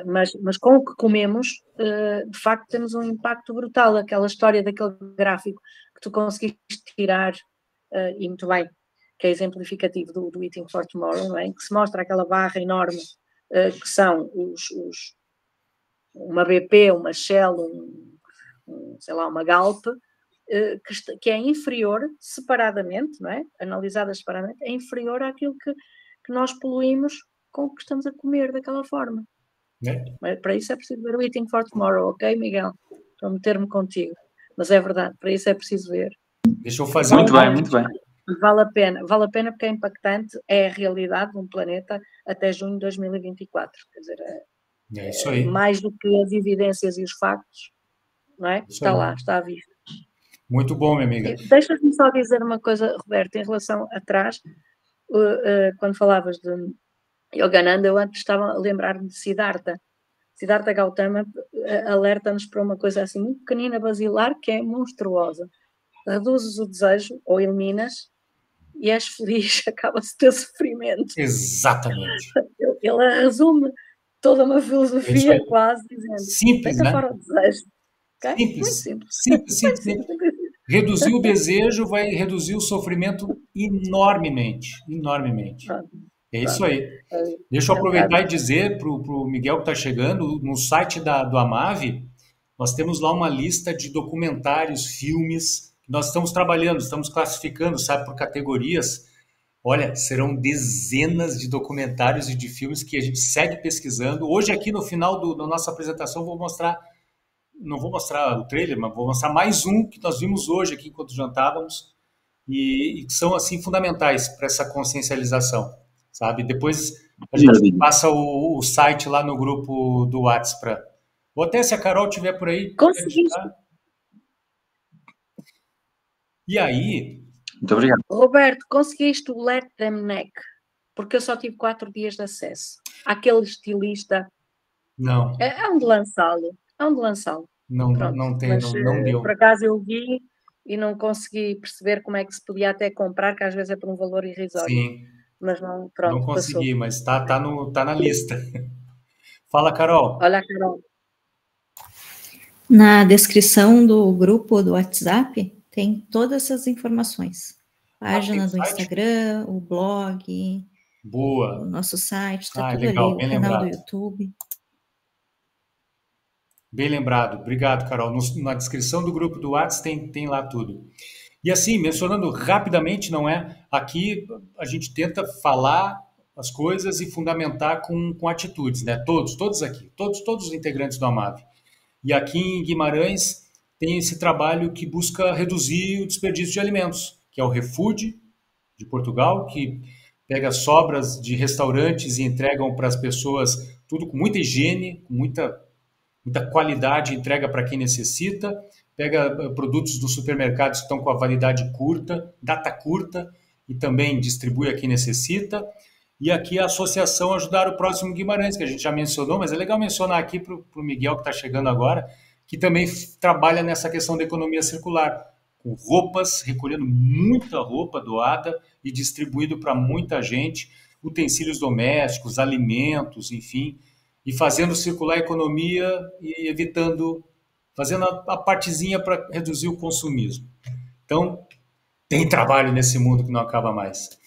Mas com o que comemos, de facto, temos um impacto brutal. Aquela história daquele gráfico que tu conseguiste tirar, e muito bem, que é exemplificativo do Eating for Tomorrow, não é? Que se mostra aquela barra enorme que são uma BP, uma Shell, sei lá, uma Galp, que é inferior separadamente, não é? Analisadas separadamente, é inferior àquilo que nós poluímos com o que estamos a comer daquela forma. Mas para isso é preciso ver o Eating for Tomorrow, ok, Miguel? Estou a meter-me contigo. Mas é verdade, para isso é preciso ver. Deixa eu fazer Muito bem, muito bem. Vale a pena porque é impactante, é a realidade de um planeta até junho de 2024. Quer dizer, é isso aí. Mais do que as evidências e os factos, não é? Está lá, está à vista. Muito bom, minha amiga. Deixa-me só dizer uma coisa, Roberto, em relação atrás, quando falavas de Yogananda, eu antes estava a lembrar-me de Siddhartha. Siddhartha Gautama alerta-nos para uma coisa assim muito pequenina, basilar, que é monstruosa. Reduzes o desejo ou eliminas e és feliz, acaba-se o teu sofrimento. Exatamente. Ele resume toda uma filosofia quase dizendo simples, né? Fora o desejo. Okay? Simples. Muito Simples. Reduzir o desejo vai reduzir o sofrimento enormemente. É isso aí. Deixa eu aproveitar e dizer para o Miguel que está chegando, no site do Amave, nós temos lá uma lista de documentários, filmes, que nós estamos trabalhando, estamos classificando, sabe, por categorias. Olha, serão dezenas de documentários e de filmes que a gente segue pesquisando. Hoje aqui no final da nossa apresentação vou mostrar, não vou mostrar o trailer, mas vou mostrar mais um que nós vimos hoje aqui enquanto jantávamos e que são assim fundamentais para essa consciencialização. Sabe? Depois a gente passa o site lá no grupo do WhatsApp. Ou até se a Carol estiver por aí. Conseguiste. E aí... Muito obrigado. Roberto, conseguiste o Let Them Neck? Porque eu só tive 4 dias de acesso. Aquele estilista... Não. É onde lançá-lo. Não tem, não deu. Por acaso eu vi e não consegui perceber como é que se podia até comprar, que às vezes é por um valor irrisório. Sim. Mas não, pronto, não consegui, passou. mas tá na lista. Fala, Carol. Olha, Carol. Na descrição do grupo do WhatsApp tem todas essas informações. Página do Instagram, o blog, boa. O nosso site, tá tudo legal, ali, o canal do YouTube. Bem lembrado. Obrigado, Carol. Na descrição do grupo do WhatsApp tem lá tudo. E assim, mencionando rapidamente, não é? Aqui a gente tenta falar as coisas e fundamentar com atitudes, né? Todos aqui, todos os integrantes do Amave. E aqui em Guimarães tem esse trabalho que busca reduzir o desperdício de alimentos, que é o ReFood de Portugal, que pega sobras de restaurantes e entregam para as pessoas tudo com muita higiene, com muita qualidade, entrega para quem necessita. Pega produtos dos supermercados que estão com a validade curta, data curta, e também distribui a quem necessita. E aqui a Associação Ajudar o Próximo Guimarães, que a gente já mencionou, mas é legal mencionar aqui para o Miguel, que está chegando agora, que também trabalha nessa questão da economia circular, com roupas, recolhendo muita roupa doada e distribuído para muita gente, utensílios domésticos, alimentos, enfim, e fazendo circular a economia e fazendo a partezinha para reduzir o consumismo. Então, tem trabalho nesse mundo que não acaba mais.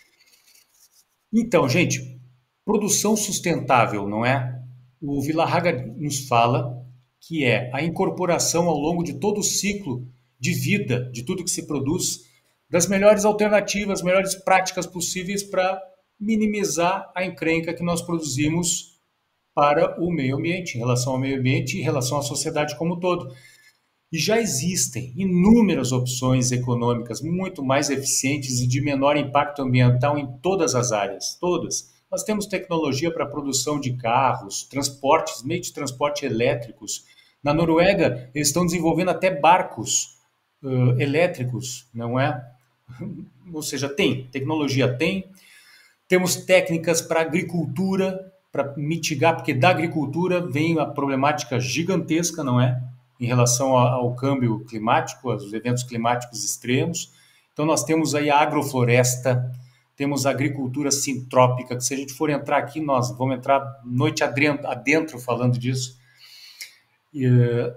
Então, gente, produção sustentável, não é? O Villarraga nos fala que é a incorporação ao longo de todo o ciclo de vida, de tudo que se produz, das melhores alternativas, melhores práticas possíveis para minimizar a encrenca que nós produzimos para o meio ambiente, em relação ao meio ambiente e em relação à sociedade como um todo. E já existem inúmeras opções econômicas muito mais eficientes e de menor impacto ambiental em todas as áreas, todas. Nós temos tecnologia para a produção de carros, transportes, meios de transporte elétricos. Na Noruega, eles estão desenvolvendo até barcos elétricos, não é? Ou seja, tem, tecnologia tem. Temos técnicas para agricultura, para mitigar, porque da agricultura vem a problemática gigantesca, não é? Em relação ao câmbio climático, aos eventos climáticos extremos. Então, nós temos aí a agrofloresta, temos a agricultura sintrópica, que se a gente for entrar aqui, nós vamos entrar noite adentro falando disso.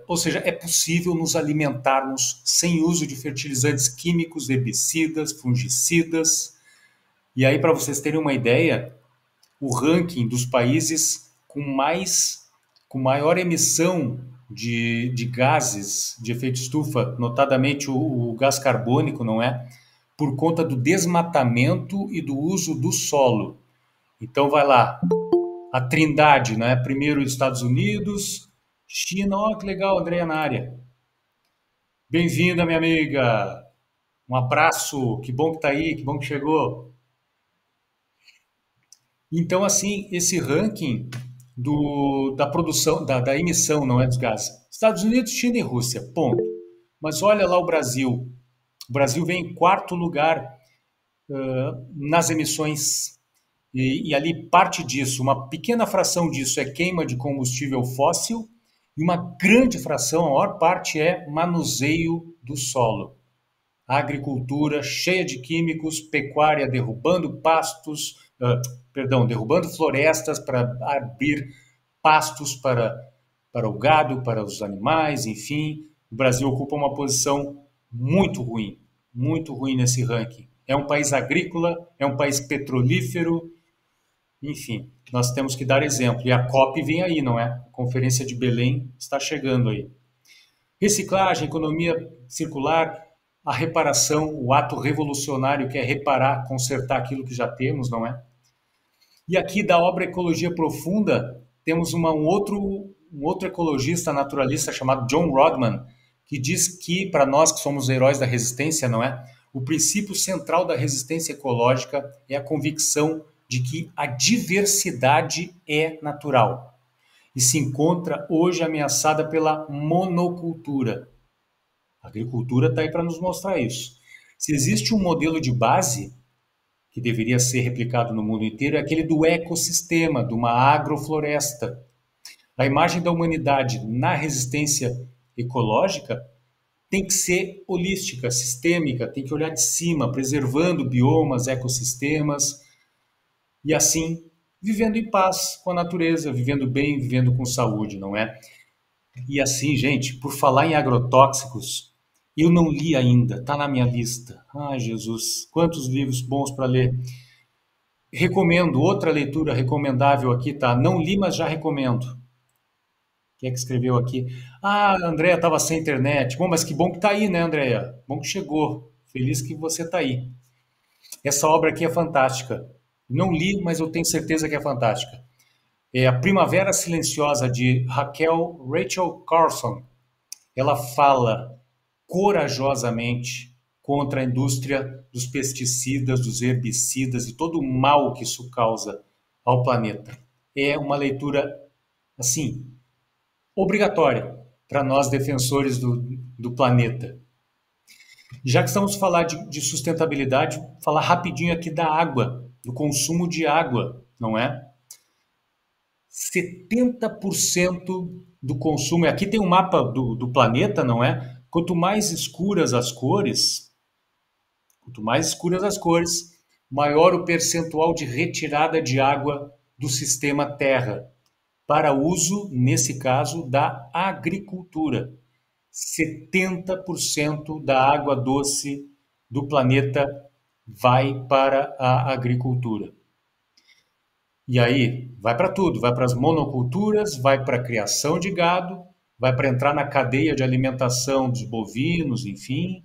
Ou seja, é possível nos alimentarmos sem uso de fertilizantes químicos, herbicidas, fungicidas. E aí, para vocês terem uma ideia, o ranking dos países com maior emissão de gases de efeito estufa, notadamente o gás carbônico, não é? Por conta do desmatamento e do uso do solo. Então vai lá, a trindade, né? Primeiro Estados Unidos, China, ó, que legal, Andréia na área. Bem-vinda, minha amiga. Um abraço, que bom que tá aí, que bom que chegou. Então, assim, esse ranking da produção, da emissão, não é, dos gases. Estados Unidos, China e Rússia, ponto. Mas olha lá o Brasil. O Brasil vem em quarto lugar nas emissões e ali parte disso, uma pequena fração disso é queima de combustível fóssil e uma grande fração, a maior parte é manuseio do solo. A agricultura cheia de químicos, pecuária derrubando derrubando florestas para abrir pastos para o gado, para os animais, enfim. O Brasil ocupa uma posição muito ruim nesse ranking. É um país agrícola, é um país petrolífero, enfim, nós temos que dar exemplo. E a COP vem aí, não é? A Conferência de Belém está chegando aí. Reciclagem, economia circular, a reparação, o ato revolucionário que é reparar, consertar aquilo que já temos, não é? E aqui da obra Ecologia Profunda, temos um outro ecologista naturalista chamado John Rodman, que diz que, para nós que somos heróis da resistência, não é? O princípio central da resistência ecológica é a convicção de que a diversidade é natural e se encontra hoje ameaçada pela monocultura. A agricultura está aí para nos mostrar isso. Se existe um modelo de base que deveria ser replicado no mundo inteiro, é aquele do ecossistema, de uma agrofloresta. A imagem da humanidade na resistência ecológica tem que ser holística, sistêmica, tem que olhar de cima, preservando biomas, ecossistemas, e assim, vivendo em paz com a natureza, vivendo bem, vivendo com saúde, não é? E assim, gente, por falar em agrotóxicos, eu não li ainda, está na minha lista. Ai, Jesus, quantos livros bons para ler. Recomendo, outra leitura recomendável aqui, tá? Não li, mas já recomendo. Quem é que escreveu aqui? Ah, a Andréia estava sem internet. Bom, mas que bom que está aí, né, Andréia? Bom que chegou. Feliz que você está aí. Essa obra aqui é fantástica. Não li, mas eu tenho certeza que é fantástica. É A Primavera Silenciosa, de Rachel Carson. Ela fala corajosamente contra a indústria dos pesticidas, dos herbicidas e todo o mal que isso causa ao planeta. É uma leitura, assim, obrigatória para nós defensores do planeta. Já que estamos falando de sustentabilidade, falar rapidinho aqui da água, do consumo de água, não é? 70% do consumo, aqui tem um mapa do planeta, não é? Quanto mais escuras as cores, maior o percentual de retirada de água do sistema Terra, para uso, nesse caso, da agricultura. 70% da água doce do planeta vai para a agricultura. E aí vai para tudo, vai para as monoculturas, vai para a criação de gado, vai para entrar na cadeia de alimentação dos bovinos, enfim,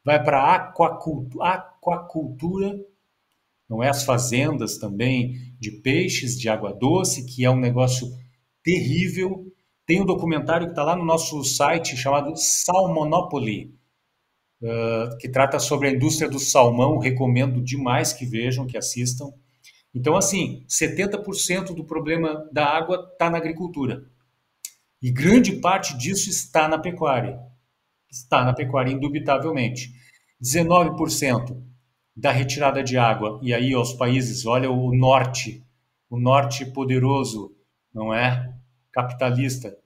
vai para a aquacultura, não é? As fazendas também de peixes, de água doce, que é um negócio terrível. Tem um documentário que está lá no nosso site chamado Salmonopoly, que trata sobre a indústria do salmão. Recomendo demais que vejam, que assistam. Então, assim, 70% do problema da água está na agricultura. E grande parte disso está na pecuária. Está na pecuária, indubitavelmente. 19% da retirada de água. E aí, os países, olha o norte poderoso, não é? Capitalista,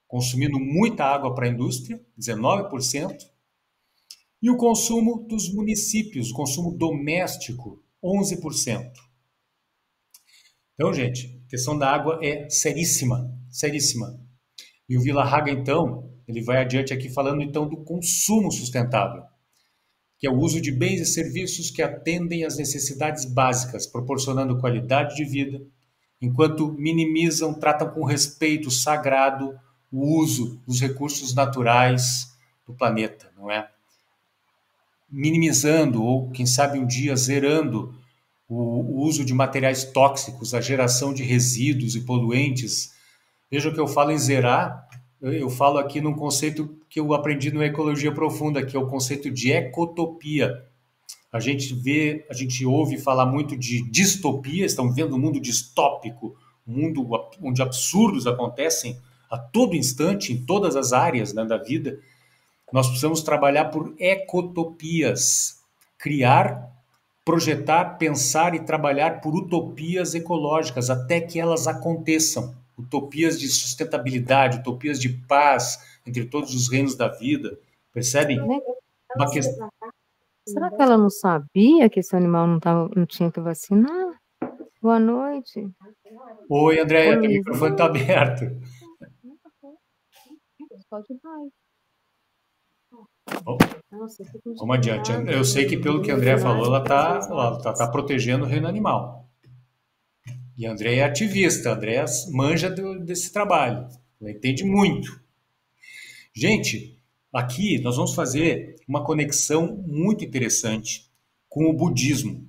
consumindo muita água para a indústria, 19%. E o consumo dos municípios, o consumo doméstico, 11%. Então, gente, a questão da água é seríssima, seríssima. E o Vila Haga, então, ele vai adiante aqui falando, então, do consumo sustentável, que é o uso de bens e serviços que atendem às necessidades básicas, proporcionando qualidade de vida, enquanto minimizam, tratam com respeito sagrado o uso dos recursos naturais do planeta, não é? Minimizando, ou quem sabe um dia zerando, o uso de materiais tóxicos, a geração de resíduos e poluentes. Veja que eu falo em zerar, eu falo aqui num conceito que eu aprendi no Ecologia Profunda, que é o conceito de ecotopia. A gente ouve falar muito de distopia, estamos vendo um mundo distópico, um mundo onde absurdos acontecem a todo instante, em todas as áreas, né, da vida. Nós precisamos trabalhar por ecotopias, criar, projetar, pensar e trabalhar por utopias ecológicas até que elas aconteçam. Utopias de sustentabilidade, utopias de paz entre todos os reinos da vida. Percebem? Uma questão... Será que ela não sabia que esse animal não tinha que vacinar? Boa noite. Oi, Andréia, o microfone está aberto. Vamos adiante. Eu sei que pelo que a Andréia falou, ela tá protegendo o reino animal. E a Andréia é ativista, a Andréia manja desse trabalho. Ela entende muito. Gente, aqui nós vamos fazer uma conexão muito interessante com o budismo.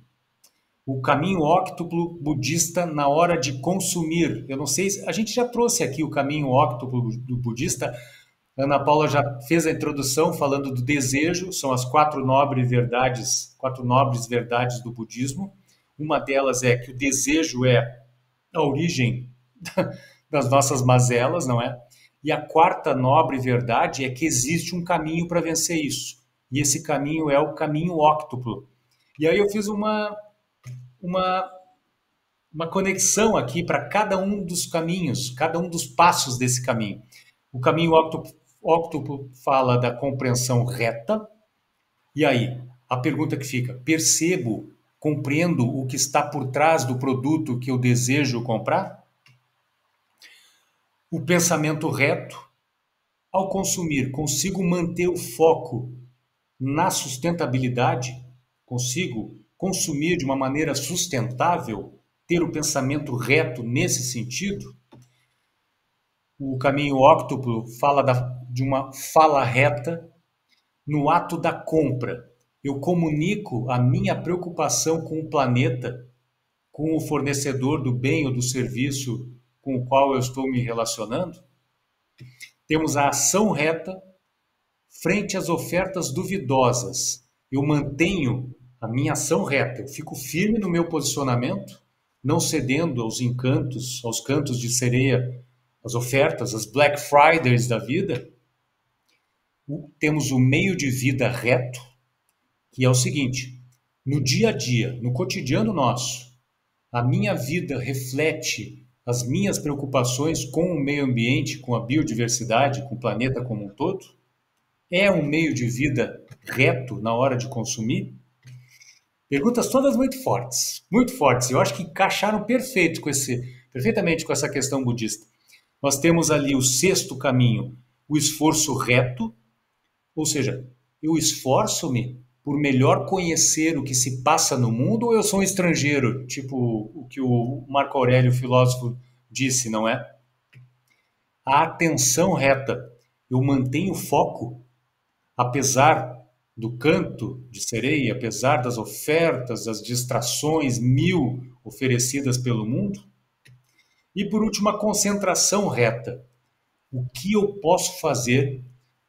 O caminho óctuplo budista na hora de consumir. Eu não sei, a gente já trouxe aqui o caminho óctuplo do budista. A Ana Paula já fez a introdução falando do desejo, são as quatro nobres verdades do budismo. Uma delas é que o desejo é a origem das nossas mazelas, não é? E a quarta nobre verdade é que existe um caminho para vencer isso. E esse caminho é o caminho óctuplo. E aí eu fiz uma conexão aqui para cada um dos caminhos, cada um dos passos desse caminho. O caminho óctuplo fala da compreensão reta. E aí, a pergunta que fica: percebo, compreendo o que está por trás do produto que eu desejo comprar? O pensamento reto: ao consumir, consigo manter o foco na sustentabilidade? Consigo consumir de uma maneira sustentável? Ter o pensamento reto nesse sentido? O caminho óctuplo fala de uma fala reta. No ato da compra, eu comunico a minha preocupação com o planeta, com o fornecedor do bem ou do serviço com o qual eu estou me relacionando. Temos a ação reta frente às ofertas duvidosas. Eu mantenho a minha ação reta, eu fico firme no meu posicionamento, não cedendo aos encantos, aos cantos de sereia, as ofertas, as Black Fridays da vida. Temos o meio de vida reto, que é o seguinte: no dia a dia, no cotidiano nosso, a minha vida reflete as minhas preocupações com o meio ambiente, com a biodiversidade, com o planeta como um todo? É um meio de vida reto na hora de consumir? Perguntas todas muito fortes, muito fortes. Eu acho que encaixaram perfeitamente com essa questão budista. Nós temos ali o sexto caminho, o esforço reto, ou seja, eu esforço-me por melhor conhecer o que se passa no mundo, ou eu sou um estrangeiro, tipo o que o Marco Aurélio, filósofo, disse, não é? A atenção reta. Eu mantenho o foco, apesar do canto de sereia, apesar das ofertas, das distrações mil oferecidas pelo mundo. E, por último, a concentração reta. O que eu posso fazer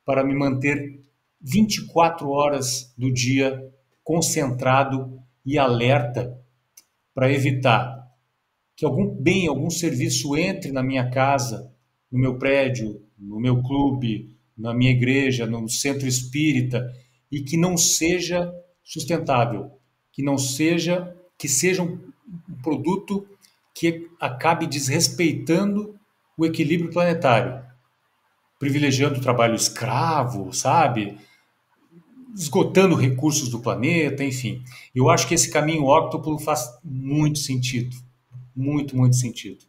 para me manter 24 horas do dia concentrado e alerta para evitar que algum serviço entre na minha casa, no meu prédio, no meu clube, na minha igreja, no centro espírita, e que não seja sustentável, que seja um produto que acabe desrespeitando o equilíbrio planetário, privilegiando o trabalho escravo, sabe? Esgotando recursos do planeta, enfim. Eu acho que esse caminho óctuplo faz muito sentido. Muito, muito sentido.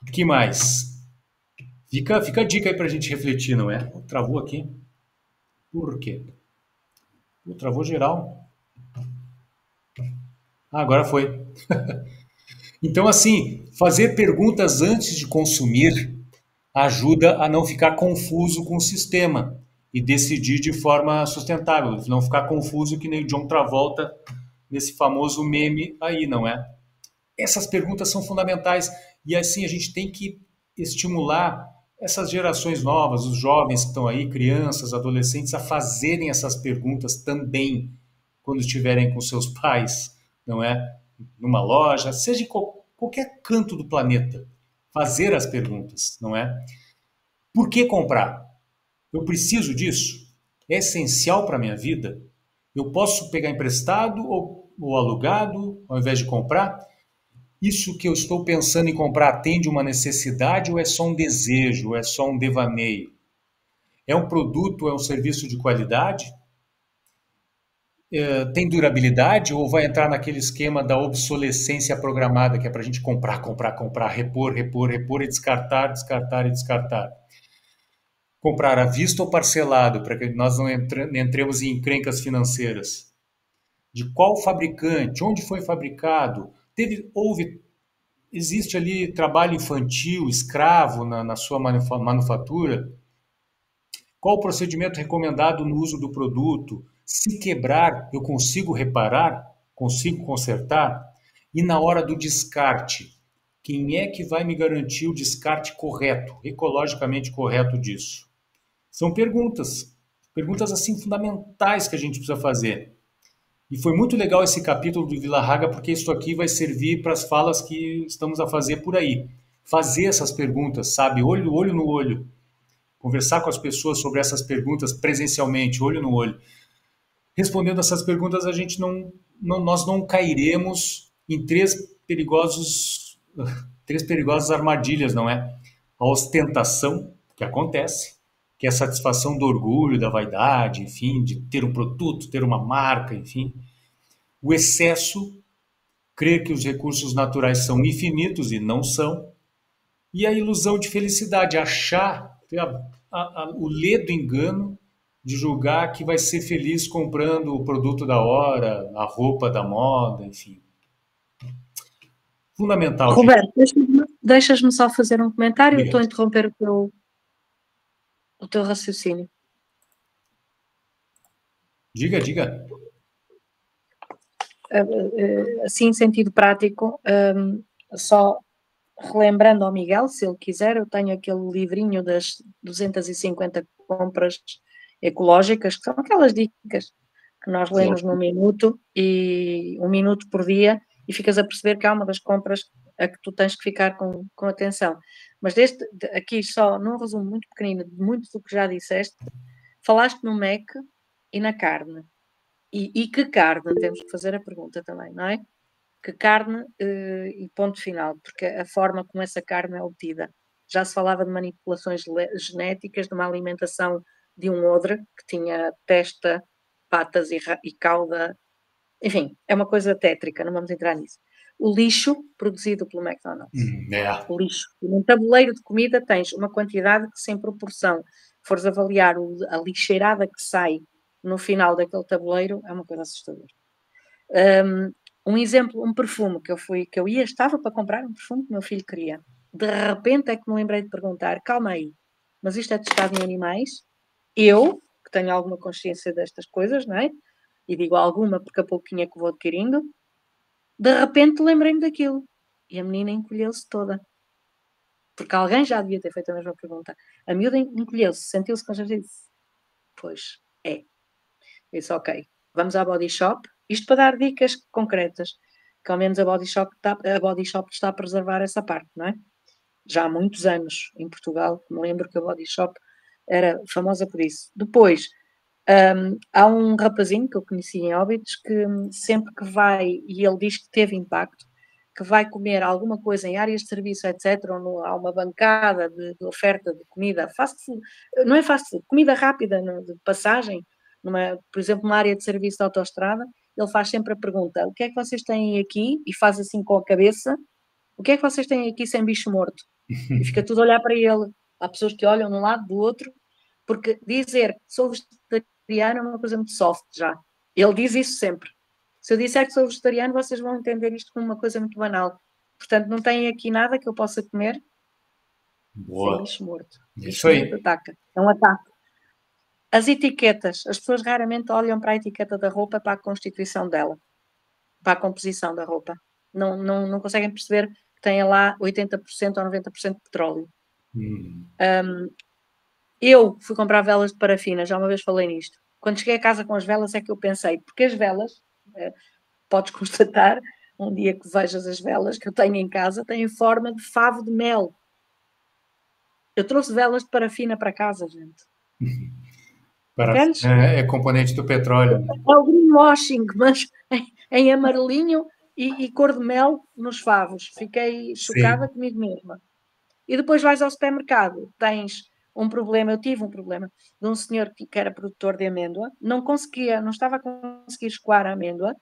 O que mais? Fica a dica aí pra gente refletir, não é? Travou aqui. Por quê? Travou geral. Agora foi. Então, assim, fazer perguntas antes de consumir ajuda a não ficar confuso com o sistema e decidir de forma sustentável, não ficar confuso que nem o John Travolta nesse famoso meme aí, não é? Essas perguntas são fundamentais e assim a gente tem que estimular essas gerações novas, os jovens que estão aí, crianças, adolescentes, a fazerem essas perguntas também quando estiverem com seus pais, não é? Numa loja, seja em qualquer canto do planeta, fazer as perguntas, não é? Por que comprar? Eu preciso disso? É essencial para a minha vida? Eu posso pegar emprestado ou alugado ao invés de comprar? Isso que eu estou pensando em comprar atende uma necessidade ou é só um desejo, ou é só um devaneio? É um produto, é um serviço de qualidade? Tem durabilidade ou vai entrar naquele esquema da obsolescência programada, que é para a gente comprar, repor e descartar, descartar e descartar? Comprar à vista ou parcelado, para que nós não entremos em encrencas financeiras? De qual fabricante? Onde foi fabricado? Existe ali trabalho infantil, escravo na sua manufatura? Qual o procedimento recomendado no uso do produto? Se quebrar, eu consigo reparar? Consigo consertar? E na hora do descarte, quem é que vai me garantir o descarte correto, ecologicamente correto disso? São perguntas assim fundamentais que a gente precisa fazer. E foi muito legal esse capítulo do Vila Haga, porque isso aqui vai servir para as falas que estamos a fazer por aí. Fazer essas perguntas, sabe? Olho no olho. Conversar com as pessoas sobre essas perguntas presencialmente, olho no olho. Respondendo essas perguntas, nós não cairemos em três perigosas armadilhas, não é? A ostentação, que acontece, que é a satisfação do orgulho, da vaidade, enfim, de ter um produto, ter uma marca, enfim. O excesso, crer que os recursos naturais são infinitos e não são. E a ilusão de felicidade, achar, o ledo engano de julgar que vai ser feliz comprando o produto da hora, a roupa da moda, enfim. Fundamental. Roberto, deixas-me só fazer um comentário. Estou a interromper o teu raciocínio. Diga. Assim, em sentido prático, só relembrando ao Miguel, se ele quiser, eu tenho aquele livrinho das 250 compras ecológicas, que são aquelas dicas que nós lemos num minuto, e 1 minuto por dia, e ficas a perceber que há uma das compras a que tu tens que ficar com atenção. Mas aqui só, num resumo muito pequenino de muito do que já disseste, falaste no Mac e na carne. E que carne? Temos que fazer a pergunta também, não é? Que carne e ponto final, porque a forma como essa carne é obtida. Já se falava de manipulações genéticas, de uma alimentação de um odre, que tinha testa, patas e cauda. Enfim, é uma coisa tétrica, não vamos entrar nisso. O lixo produzido pelo McDonald's. O lixo. E num tabuleiro de comida tens uma quantidade que, sem proporção, fores avaliar a lixeirada que sai no final daquele tabuleiro é uma coisa assustadora. Um exemplo, um perfume que eu estava para comprar um perfume que o meu filho queria. De repente é que me lembrei de perguntar, calma aí, mas isto é testado em animais? Eu, que tenho alguma consciência destas coisas, não é? E digo alguma porque a pouquinho é que vou adquirindo, de repente lembrei-me daquilo. E a menina encolheu-se toda. Porque alguém já devia ter feito a mesma pergunta. A miúda encolheu-se, sentiu-se com certeza. Pois, é. Eu disse, ok, vamos à Body Shop. Isto para dar dicas concretas. Que ao menos a Body Shop está a preservar essa parte, não é? Já há muitos anos em Portugal, me lembro que a Body Shop era famosa por isso. Depois, há um rapazinho que eu conheci em Óbidos que sempre que vai, e ele diz que teve impacto, que vai comer alguma coisa em áreas de serviço, etc., ou há uma bancada de oferta de comida, fast food, não é fast food, comida rápida de passagem, por exemplo, uma área de serviço de autoestrada, ele faz sempre a pergunta, o que é que vocês têm aqui? E faz assim com a cabeça, o que é que vocês têm aqui sem bicho morto? E fica tudo a olhar para ele. Há pessoas que olham de um lado, do outro, porque dizer que sou vegetariano é uma coisa muito soft já. Ele diz isso sempre. Se eu disser que sou vegetariano, vocês vão entender isto como uma coisa muito banal. Portanto, não têm aqui nada que eu possa comer sem bicho morto. Isso aí. Morto ataca. É um ataque. As etiquetas. As pessoas raramente olham para a etiqueta da roupa, para a constituição dela, para a composição da roupa. Não conseguem perceber que tem lá 80% ou 90% de petróleo. Eu fui comprar velas de parafina, já uma vez falei nisto. Quando cheguei a casa com as velas é que eu pensei, porque as velas, podes constatar, um dia que vejas as velas que eu tenho em casa, têm forma de favo de mel. Eu trouxe velas de parafina para casa, gente. É componente do petróleo. Né? É o greenwashing, mas em amarelinho e cor de mel nos favos. Fiquei chocada comigo mesma. E depois vais ao supermercado, tens um problema, eu tive um problema de um senhor que era produtor de amêndoa, não estava a conseguir escoar a amêndoa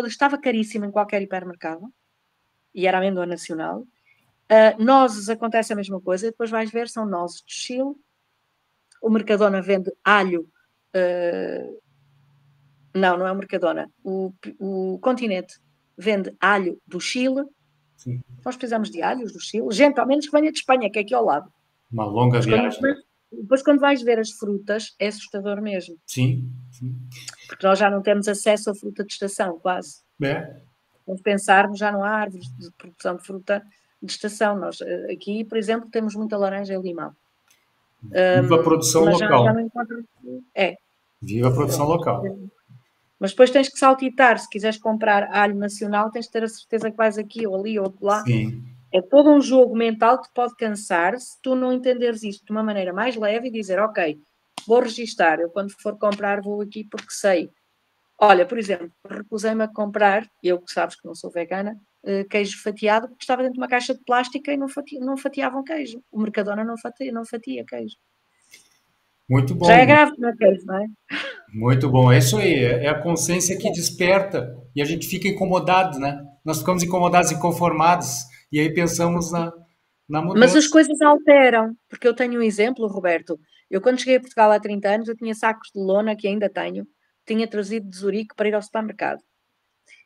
estava caríssima em qualquer hipermercado, e era amêndoa nacional. Nozes acontece a mesma coisa, depois vais ver, são nozes do Chile. O Mercadona vende alho, não é o Mercadona, o Continente vende alho do Chile. Sim. Nós precisamos de alhos do Chile, gente, ao menos que venha de Espanha, que é aqui ao lado. Uma longa viagem. Depois, quando vais ver as frutas, é assustador mesmo. Sim. Porque nós já não temos acesso a fruta de estação, quase. Vamos pensar, já não há árvores de produção de fruta de estação. Nós aqui, por exemplo, temos muita laranja e limão. Viva a produção local. Já não encontro... Viva a produção local. Mas depois tens que saltitar. Se quiseres comprar alho nacional, tens de ter a certeza que vais aqui ou ali ou lá. Sim. É todo um jogo mental que te pode cansar se tu não entenderes isto de uma maneira mais leve e dizer, ok, vou registar, eu quando for comprar vou aqui porque sei. Olha, por exemplo, recusei-me a comprar, eu que sabes que não sou vegana, queijo fatiado, porque estava dentro de uma caixa de plástica e não fatiavam queijo. O Mercadona não fatia queijo. Muito bom. Já é grave para queijo, não é? Muito bom. É isso aí, é a consciência que desperta e a gente fica incomodado, né? Nós ficamos incomodados e conformados e aí pensamos na mudança. Mas as coisas alteram, porque eu tenho um exemplo, Roberto. Eu quando cheguei a Portugal há 30 anos, eu tinha sacos de lona, que ainda tenho, tinha trazido de Zurique para ir ao supermercado.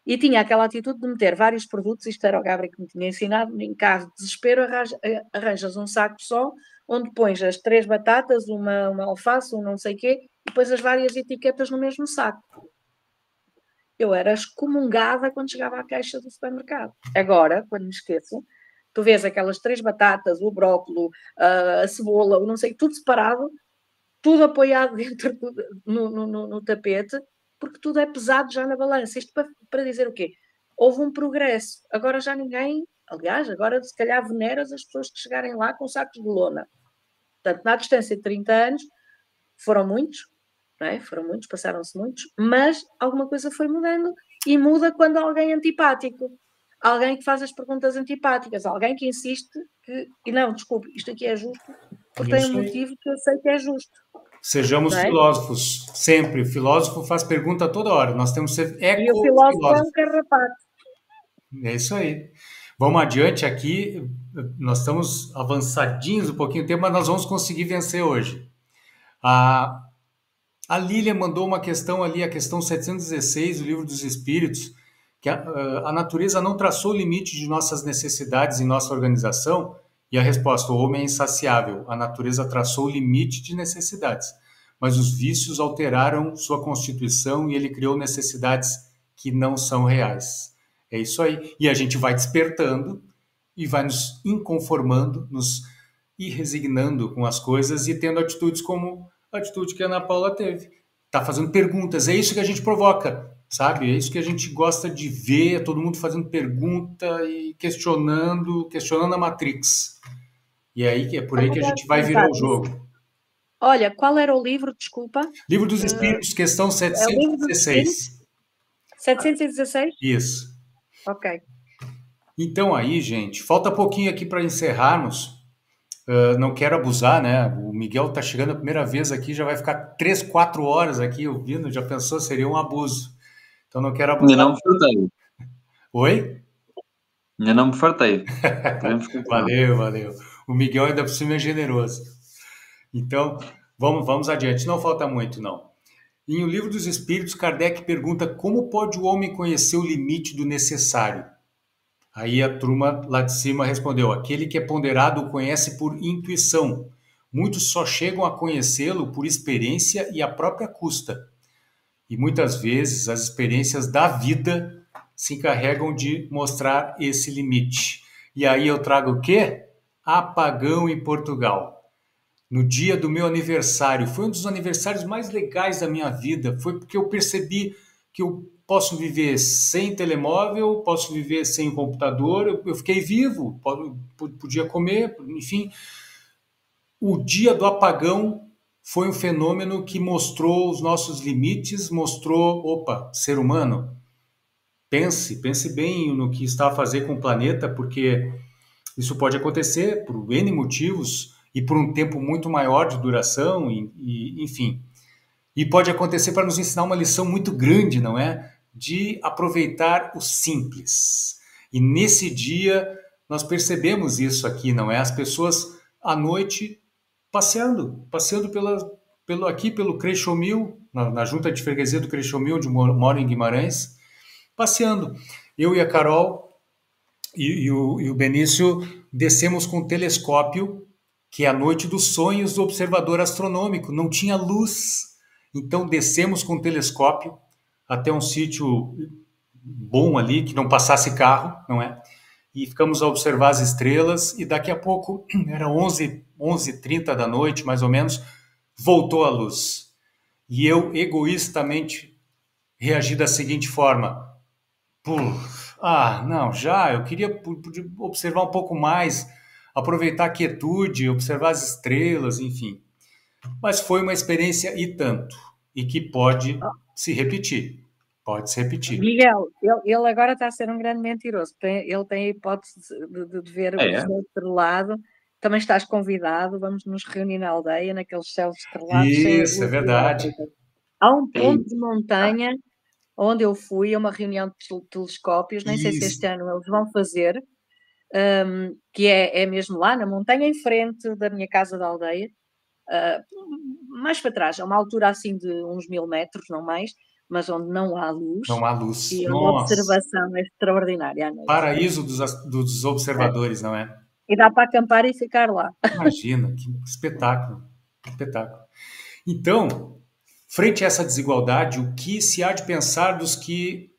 E tinha aquela atitude de meter vários produtos, isto era o Gabriel que me tinha ensinado, em caso de desespero arranjas um saco só, onde pões as 3 batatas, uma alface, um não sei o quê, e depois as várias etiquetas no mesmo saco. Eu era excomungada quando chegava à caixa do supermercado. Agora, quando me esqueço, tu vês aquelas 3 batatas, o brócolis, a cebola, o não sei, tudo separado, tudo apoiado dentro no tapete, porque tudo é pesado já na balança. Isto para dizer o quê? Houve um progresso. Agora já ninguém, aliás, agora se calhar veneras as pessoas que chegarem lá com sacos de lona. Portanto, na distância de 30 anos, foram muitos, não é? Foram muitos, passaram-se muitos, mas alguma coisa foi mudando e muda quando alguém é antipático. Alguém que faz as perguntas antipáticas, alguém que insiste que, e não, desculpe, isto aqui é justo, porque tem um motivo que eu sei que é justo. Sejamos filósofos, sempre. O filósofo faz pergunta toda hora. Nós temos que ser E o filósofo é um carrapato. É isso aí. Vamos adiante aqui. Nós estamos avançadinhos um pouquinho do tempo, mas nós vamos conseguir vencer hoje. A Lília mandou uma questão ali, a questão 716 do Livro dos Espíritos, que a natureza não traçou o limite de nossas necessidades em nossa organização, e a resposta, o homem é insaciável. A natureza traçou o limite de necessidades, mas os vícios alteraram sua constituição e ele criou necessidades que não são reais. É isso aí. E a gente vai despertando e vai nos inconformando, nos ir resignando com as coisas e tendo atitudes como a atitude que a Ana Paula teve. Tá fazendo perguntas, é isso que a gente provoca, sabe? É isso que a gente gosta de ver, todo mundo fazendo pergunta e questionando a Matrix. E aí é por aí que a gente vai virar o jogo. Olha, qual era o livro, desculpa? Livro dos Espíritos, questão 716. 716? Isso. Ok. Então aí, gente, falta pouquinho aqui para encerrarmos. Não quero abusar, né? O Miguel tá chegando a primeira vez aqui, já vai ficar 3, 4 horas aqui ouvindo, já pensou, seria um abuso. Então não quero abusar. Ainda não me fartei. Oi? Ainda não me fartei. Valeu. O Miguel ainda por cima é generoso. Então, vamos adiante. Não falta muito, não. Em O Livro dos Espíritos, Kardec pergunta como pode o homem conhecer o limite do necessário? Aí a turma lá de cima respondeu, aquele que é ponderado o conhece por intuição. Muitos só chegam a conhecê-lo por experiência e à própria custa. E muitas vezes as experiências da vida se encarregam de mostrar esse limite. E aí eu trago o quê? Apagão em Portugal. No dia do meu aniversário, foi um dos aniversários mais legais da minha vida, foi porque eu percebi que eu posso viver sem telemóvel, posso viver sem computador, eu fiquei vivo, podia comer, enfim. O dia do apagão foi um fenômeno que mostrou os nossos limites, mostrou, opa, ser humano, pense bem no que está a fazer com o planeta, porque isso pode acontecer por N motivos e por um tempo muito maior de duração, enfim. E pode acontecer para nos ensinar uma lição muito grande, não é? De aproveitar o simples. E nesse dia nós percebemos isso aqui, não é? As pessoas à noite passeando aqui pelo Creixomil, na junta de freguesia do Creixomil, onde moro em Guimarães, passeando. Eu e a Carol e o Benício descemos com um telescópio, que é a noite dos sonhos do observador astronômico, não tinha luz. Então descemos com o telescópio até um sítio bom ali, que não passasse carro, não é? E ficamos a observar as estrelas e daqui a pouco, era 11h30 da noite, mais ou menos, voltou a luz. E eu, egoístamente, reagi da seguinte forma. Eu queria observar um pouco mais, aproveitar a quietude, observar as estrelas, enfim. Mas foi uma experiência e tanto, e que pode se repetir. Pode se repetir. Miguel, ele agora está a ser um grande mentiroso. Ele tem a hipótese de ver o céu estrelado. Também estás convidado, vamos nos reunir na aldeia, naqueles céus estrelados. Isso, é verdade. Há um ponto de montanha onde eu fui a uma reunião de telescópios, nem sei se este ano eles vão fazer, que é mesmo lá na montanha, em frente da minha casa da aldeia, mais para trás, a uma altura assim de uns 1000 metros, não mais, mas onde não há luz. Não há luz. E a observação é extraordinária à noite. Paraíso dos observadores, não é? E dá para acampar e ficar lá. Imagina, que espetáculo. Espetáculo. Então, frente a essa desigualdade, o que se há de pensar dos que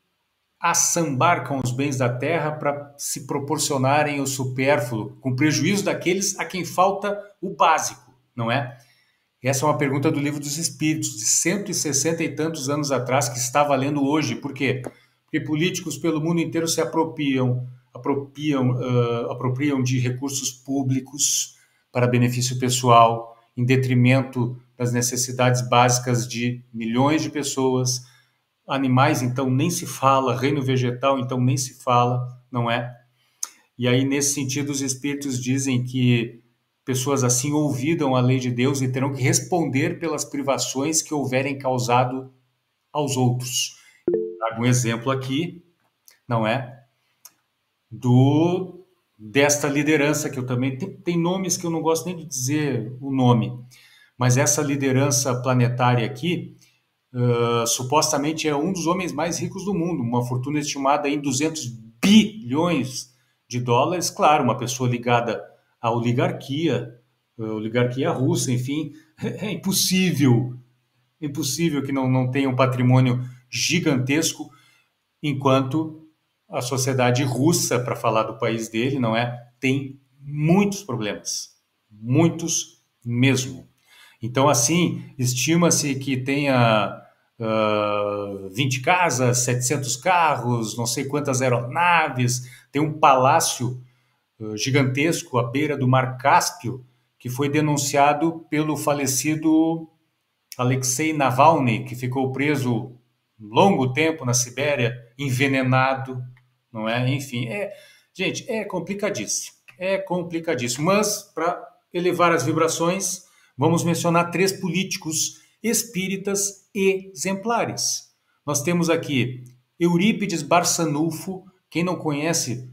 assambarcam os bens da terra para se proporcionarem o supérfluo, com prejuízo daqueles a quem falta o básico, não é? Essa é uma pergunta do Livro dos Espíritos, de 160 e tantos anos atrás, que está valendo hoje. Por quê? Porque políticos pelo mundo inteiro se apropriam de recursos públicos para benefício pessoal, em detrimento das necessidades básicas de milhões de pessoas. Animais, então, nem se fala, reino vegetal, então, nem se fala, não é? E aí, nesse sentido, os espíritos dizem que pessoas assim olvidam a lei de Deus e terão que responder pelas privações que houverem causado aos outros. Trago um exemplo aqui, não é? Desta liderança, que eu também... Tem nomes que eu não gosto nem de dizer o nome, mas essa liderança planetária aqui, supostamente é um dos homens mais ricos do mundo, uma fortuna estimada em 200 bilhões de dólares. Claro, uma pessoa ligada à oligarquia russa, enfim, é impossível que não tenha um patrimônio gigantesco, enquanto a sociedade russa, para falar do país dele, não é, tem muitos problemas, muitos mesmo. Então, assim, estima-se que tenha 20 casas, 700 carros, não sei quantas aeronaves, tem um palácio gigantesco à beira do Mar Cáspio, que foi denunciado pelo falecido Alexei Navalny, que ficou preso um longo tempo na Sibéria, envenenado, não é? Enfim, gente, é complicadíssimo. Mas, para elevar as vibrações, vamos mencionar 3 políticos espíritas exemplares. Nós temos aqui Eurípides Barçanufo. Quem não conhece,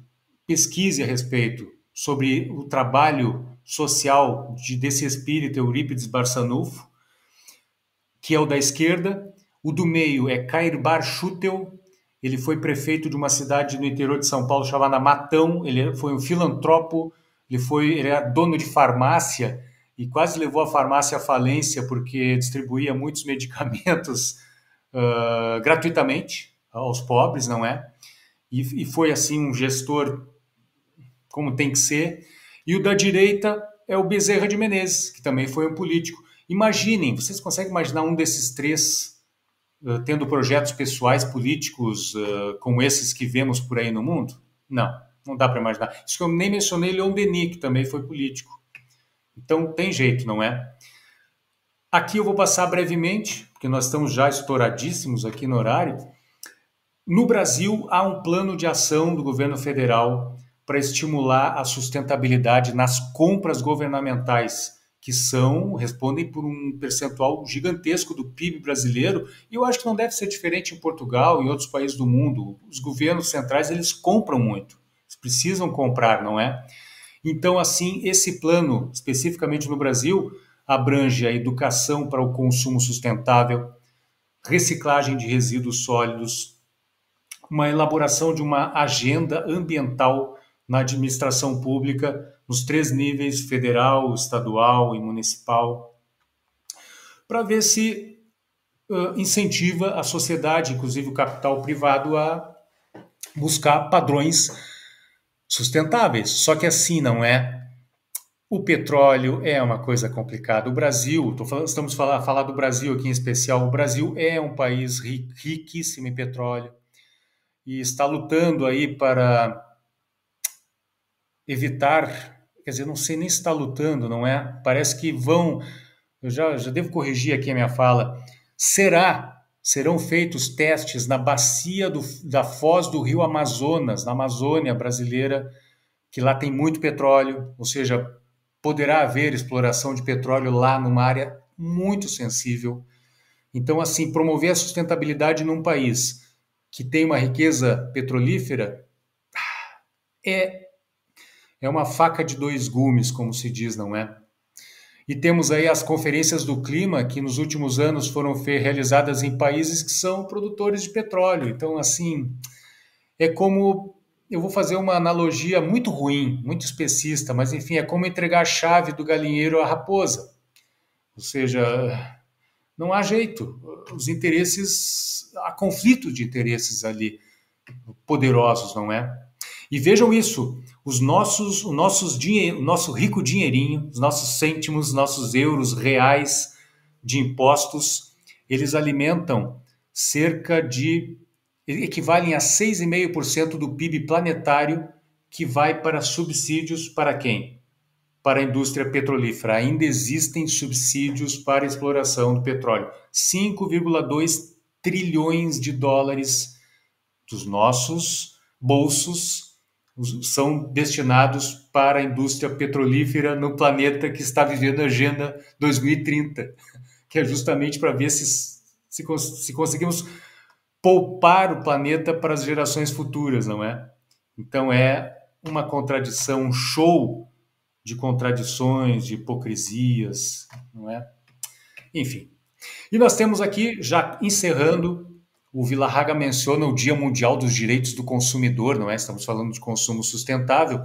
pesquise a respeito sobre o trabalho social desse espírito Eurípides Barçanufo, que é o da esquerda. O do meio é Cairbar Schutel. Ele foi prefeito de uma cidade no interior de São Paulo chamada Matão. Ele foi um filantropo, ele era dono de farmácia e quase levou a farmácia à falência porque distribuía muitos medicamentos gratuitamente aos pobres, não é? E foi, assim, um gestor como tem que ser. E o da direita é o Bezerra de Menezes, que também foi um político. Imaginem, vocês conseguem imaginar um desses 3 tendo projetos pessoais políticos como esses que vemos por aí no mundo? Não dá para imaginar. Isso que eu nem mencionei, Leon Denis, que também foi político. Então, tem jeito, não é? Aqui eu vou passar brevemente, porque nós estamos já estouradíssimos aqui no horário. No Brasil, há um plano de ação do governo federal para estimular a sustentabilidade nas compras governamentais, que respondem por um percentual gigantesco do PIB brasileiro, e eu acho que não deve ser diferente em Portugal e em outros países do mundo. Os governos centrais, eles compram muito, eles precisam comprar, não é? Então, assim, esse plano, especificamente no Brasil, abrange a educação para o consumo sustentável, reciclagem de resíduos sólidos, uma elaboração de uma agenda ambiental na administração pública, nos 3 níveis, federal, estadual e municipal, para ver se incentiva a sociedade, inclusive o capital privado, a buscar padrões sustentáveis. Só que assim não é. O petróleo é uma coisa complicada. O Brasil, estamos a falar do Brasil aqui em especial, o Brasil é um país riquíssimo em petróleo e está lutando aí para evitar, quer dizer, não sei nem se está lutando, não é? Parece que eu já devo corrigir aqui a minha fala, serão feitos testes na bacia da foz do rio Amazonas, na Amazônia brasileira, que lá tem muito petróleo, ou seja, poderá haver exploração de petróleo lá numa área muito sensível. Então, assim, promover a sustentabilidade num país que tem uma riqueza petrolífera é uma faca de 2 gumes, como se diz, não é? E temos aí as conferências do clima, que nos últimos anos foram realizadas em países que são produtores de petróleo. Então, assim, é como... Eu vou fazer uma analogia muito ruim, muito especista, mas, enfim, é como entregar a chave do galinheiro à raposa. Ou seja, não há jeito. Os interesses... Há conflito de interesses ali, poderosos, não é? E vejam isso, o nosso rico dinheirinho, os nossos cêntimos, nossos euros reais de impostos, eles alimentam equivalem a 6,5% do PIB planetário, que vai para subsídios para quem? Para a indústria petrolífera. Ainda existem subsídios para a exploração do petróleo. 5,2 trilhões de dólares dos nossos bolsos são destinados para a indústria petrolífera no planeta que está vivendo a Agenda 2030, que é justamente para ver se conseguimos poupar o planeta para as gerações futuras, não é? Então é uma contradição, um show de contradições, de hipocrisias, não é? Enfim, E nós temos aqui, já encerrando, o Vila-Haga menciona o Dia Mundial dos Direitos do Consumidor, não é? Estamos falando de consumo sustentável.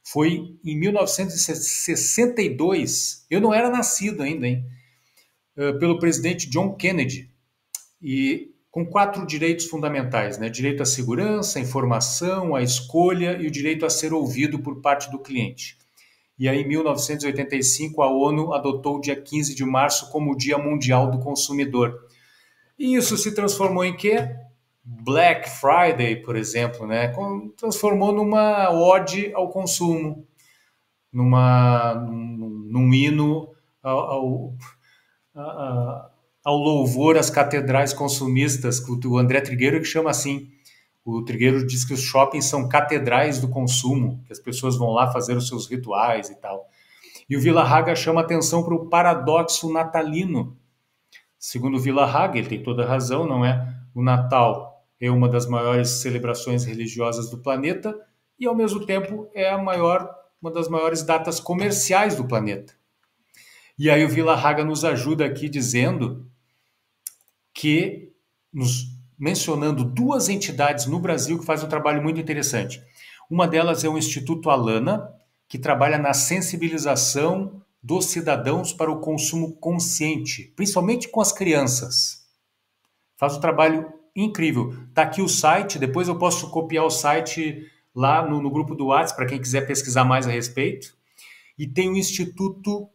Foi em 1962, eu não era nascido ainda, hein? Pelo presidente John Kennedy, e com 4 direitos fundamentais, né? Direito à segurança, à informação, à escolha e o direito a ser ouvido por parte do cliente. E aí, em 1985, a ONU adotou o dia 15 de março como o Dia Mundial do Consumidor. E isso se transformou em quê? Black Friday, por exemplo, né? Transformou numa ode ao consumo, num hino ao louvor às catedrais consumistas, que o André Trigueiro que chama assim. O Trigueiro diz que os shoppings são catedrais do consumo, que as pessoas vão lá fazer os seus rituais e tal. E o Vila-Haga chama atenção para o paradoxo natalino. Segundo o Vila-Haga, ele tem toda a razão, não é? O Natal é uma das maiores celebrações religiosas do planeta e, ao mesmo tempo, é uma das maiores datas comerciais do planeta. E aí o Vila-Haga nos ajuda aqui dizendo que, mencionando 2 entidades no Brasil que fazem um trabalho muito interessante. Uma delas é o Instituto Alana, que trabalha na sensibilização dos cidadãos para o consumo consciente, principalmente com as crianças. Faz um trabalho incrível. Está aqui o site, depois eu posso copiar o site lá no grupo do WhatsApp, para quem quiser pesquisar mais a respeito. E tem o Instituto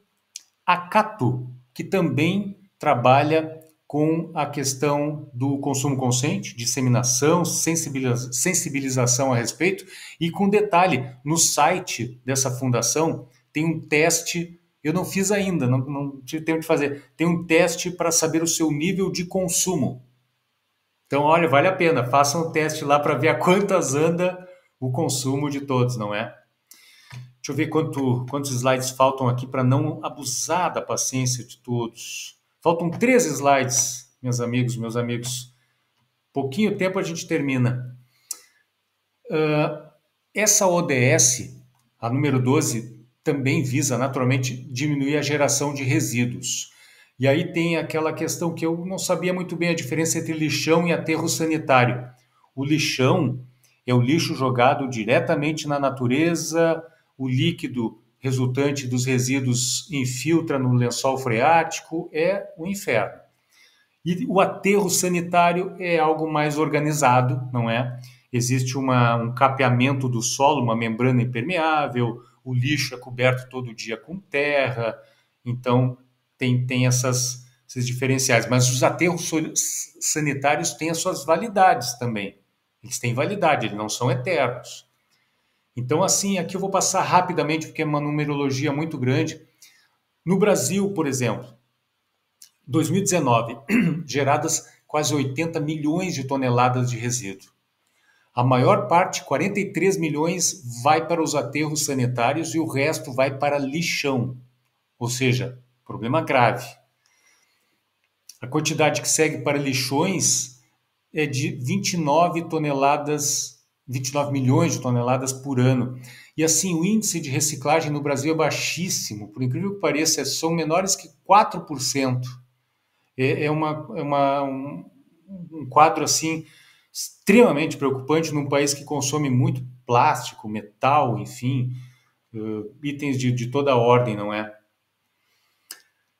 Acato, que também trabalha com a questão do consumo consciente, disseminação, sensibilização a respeito, e com detalhe, no site dessa fundação tem um teste, eu não fiz ainda, não tive tempo de fazer, tem um teste para saber o seu nível de consumo. Então, olha, vale a pena, façam um teste lá para ver a quantas anda o consumo de todos, não é? Deixa eu ver quantos slides faltam aqui para não abusar da paciência de todos. Faltam 3 slides, meus amigos. Pouquinho tempo a gente termina. Essa ODS, a número 12, também visa naturalmente diminuir a geração de resíduos. E aí tem aquela questão que eu não sabia muito bem a diferença entre lixão e aterro sanitário. O lixão é o lixo jogado diretamente na natureza, o líquido resultante dos resíduos infiltra no lençol freático, é o inferno. E o aterro sanitário é algo mais organizado, não é? Existe um capeamento do solo, uma membrana impermeável, o lixo é coberto todo dia com terra, então tem esses diferenciais. Mas os aterros sanitários têm as suas validades também. Eles têm validade, eles não são eternos. Então, assim, aqui eu vou passar rapidamente, porque é uma numerologia muito grande. No Brasil, por exemplo, 2019, geradas quase 80 milhões de toneladas de resíduo. A maior parte, 43 milhões, vai para os aterros sanitários e o resto vai para lixão. Ou seja, problema grave. A quantidade que segue para lixões é de 29 milhões de toneladas por ano. E assim, o índice de reciclagem no Brasil é baixíssimo, por incrível que pareça, são menores que 4%. Um quadro assim extremamente preocupante num país que consome muito plástico, metal, enfim, itens de toda a ordem, não é?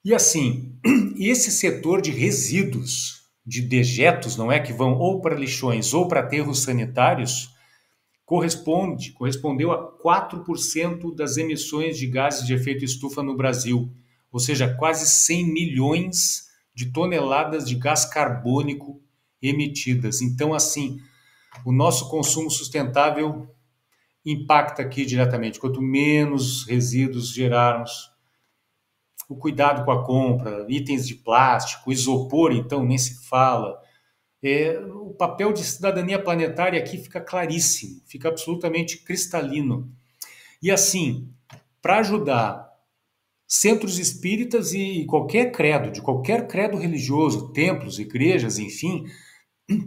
E assim, esse setor de resíduos, de dejetos, não é, que vão ou para lixões ou para aterros sanitários, correspondeu a 4% das emissões de gases de efeito estufa no Brasil, ou seja, quase 100 milhões de toneladas de gás carbônico emitidas. Então, assim, o nosso consumo sustentável impacta aqui diretamente. Quanto menos resíduos gerarmos, o cuidado com a compra, itens de plástico, isopor, então, nem se fala. O papel de cidadania planetária aqui fica claríssimo, fica absolutamente cristalino. E assim, para ajudar centros espíritas e qualquer credo, de qualquer credo religioso, templos, igrejas, enfim,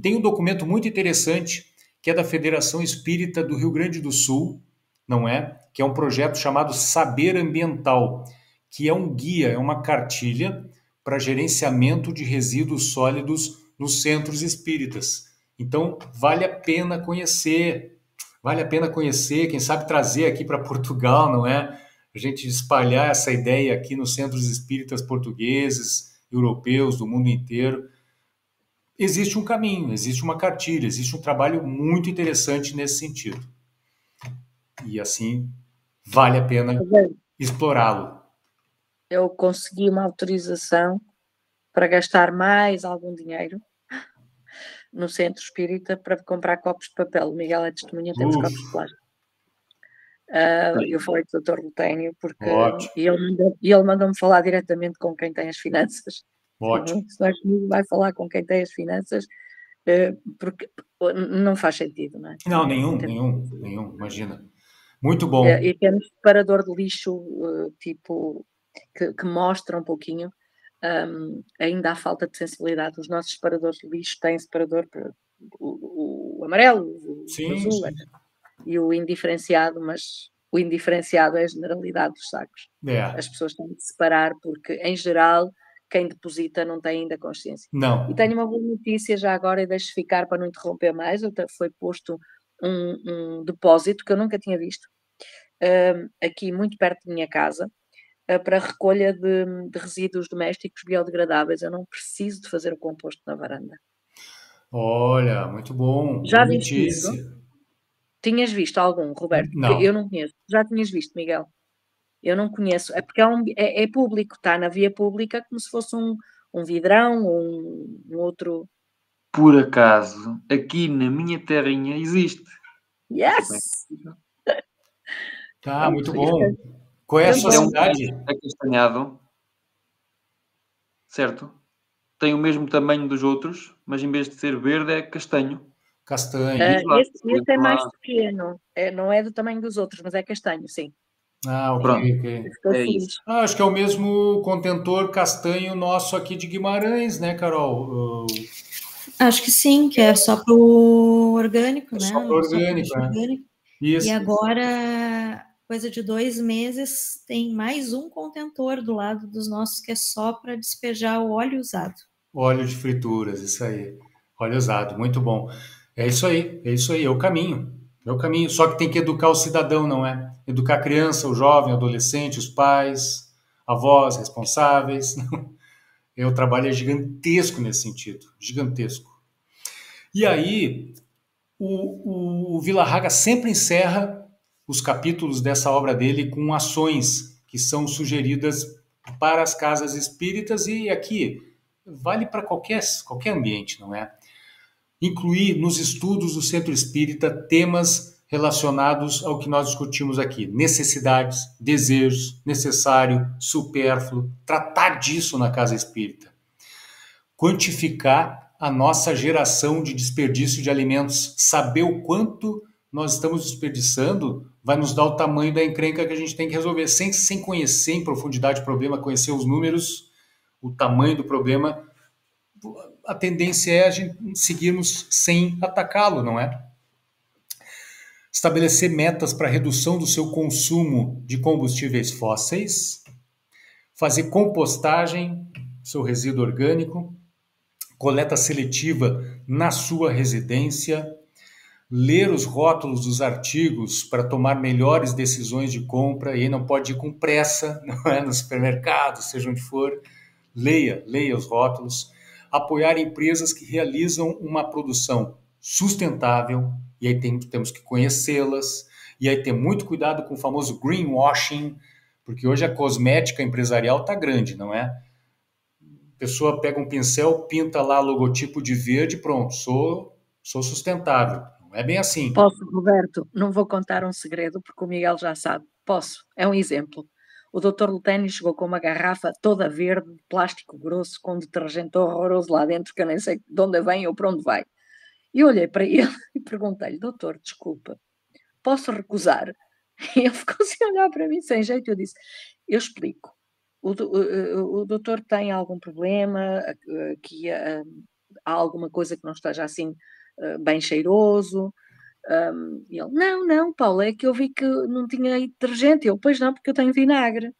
tem um documento muito interessante que é da Federação Espírita do Rio Grande do Sul, não é? Que é um projeto chamado Saber Ambiental, que é um guia, é uma cartilha para gerenciamento de resíduos sólidos nos centros espíritas. Então, vale a pena conhecer, quem sabe trazer aqui para Portugal, não é? A gente espalhar essa ideia aqui nos centros espíritas portugueses, europeus, do mundo inteiro. Existe um caminho, existe uma cartilha, existe um trabalho muito interessante nesse sentido. E assim, vale a pena explorá-lo. Eu consegui uma autorização para gastar mais algum dinheiro no centro espírita para comprar copos de papel. O Miguel é testemunha, temos copos de plástico. Eu falei com o Dr. Luténio porque ele mandou-me falar diretamente com quem tem as finanças. Ótimo. Se não é comigo, vai falar com quem tem as finanças, porque não faz sentido, não é? Não, nenhum, imagina. Muito bom. E temos separador de lixo, tipo, que mostra um pouquinho. Ainda há falta de sensibilidade. Os nossos separadores de lixo têm separador para o amarelo, o azul, etc. E o indiferenciado, mas o indiferenciado é a generalidade dos sacos. As pessoas têm de separar porque, em geral, quem deposita não tem ainda consciência. Não. E tenho uma boa notícia já agora, e deixo ficar para não interromper mais. Foi posto um depósito que eu nunca tinha visto, aqui muito perto da minha casa, para recolha de resíduos domésticos biodegradáveis. Eu não preciso de fazer o composto na varanda. Olha, muito bom. Já viste isso? Tinhas visto algum, Roberto? Não. Porque eu não conheço. Já tinhas visto, Miguel? Eu não conheço. É porque é público, está na via pública como se fosse um vidrão ou um outro... Por acaso, aqui na minha terrinha existe. Yes! Tá, muito bom. Qual é a sua cidade? É castanhado, certo? Tem o mesmo tamanho dos outros, mas em vez de ser verde é castanho. Castanho. Esse é mais pequeno. Não é do tamanho dos outros, mas é castanho, sim. Ah, ok. É isso. Acho que é o mesmo contentor castanho nosso aqui de Guimarães, né, Carol? Acho que sim, que é só para o orgânico, né? Só para o orgânico, orgânico. Isso. E agora, coisa de 2 meses, tem mais um contentor do lado dos nossos que é só para despejar o óleo usado. Óleo de frituras, isso aí. Óleo usado, muito bom. É isso aí, é o caminho. É o caminho, só que tem que educar o cidadão, não é? Educar a criança, o jovem, o adolescente, os pais, avós responsáveis. O trabalho é gigantesco nesse sentido, gigantesco. E aí, o Vila Haga sempre encerra os capítulos dessa obra dele com ações que são sugeridas para as casas espíritas, e aqui vale para qualquer ambiente, não é? Incluir nos estudos do Centro Espírita temas relacionados ao que nós discutimos aqui: necessidades, desejos, necessário, supérfluo, tratar disso na casa espírita. Quantificar a nossa geração de desperdício de alimentos, saber o quanto nós estamos desperdiçando, vai nos dar o tamanho da encrenca que a gente tem que resolver, sem conhecer em profundidade o problema, conhecer os números, o tamanho do problema. A tendência é a gente seguirmos sem atacá-lo, não é? Estabelecer metas para redução do seu consumo de combustíveis fósseis, fazer compostagem, seu resíduo orgânico, coleta seletiva na sua residência, ler os rótulos dos artigos para tomar melhores decisões de compra, e aí não pode ir com pressa, não é? No supermercado, seja onde for, leia os rótulos. Apoiar empresas que realizam uma produção sustentável, e aí temos que conhecê-las, e aí ter muito cuidado com o famoso greenwashing, porque hoje a cosmética empresarial está grande, não é? A pessoa pega um pincel, pinta lá logotipo de verde, pronto, sou sustentável. Não é bem assim. Posso, Roberto? Não vou contar um segredo, porque o Miguel já sabe. Posso, é um exemplo. O Dr. Luténio chegou com uma garrafa toda verde, de plástico grosso, com detergente horroroso lá dentro, que eu nem sei de onde vem ou para onde vai. E olhei para ele e perguntei-lhe: doutor, desculpa, posso recusar? E ele ficou assim a olhar para mim sem jeito. Eu disse: eu explico. O doutor tem algum problema, que há alguma coisa que não esteja assim bem cheiroso? E ele: não, Paulo, é que eu vi que não tinha aí detergente. Eu: pois não, porque eu tenho vinagre.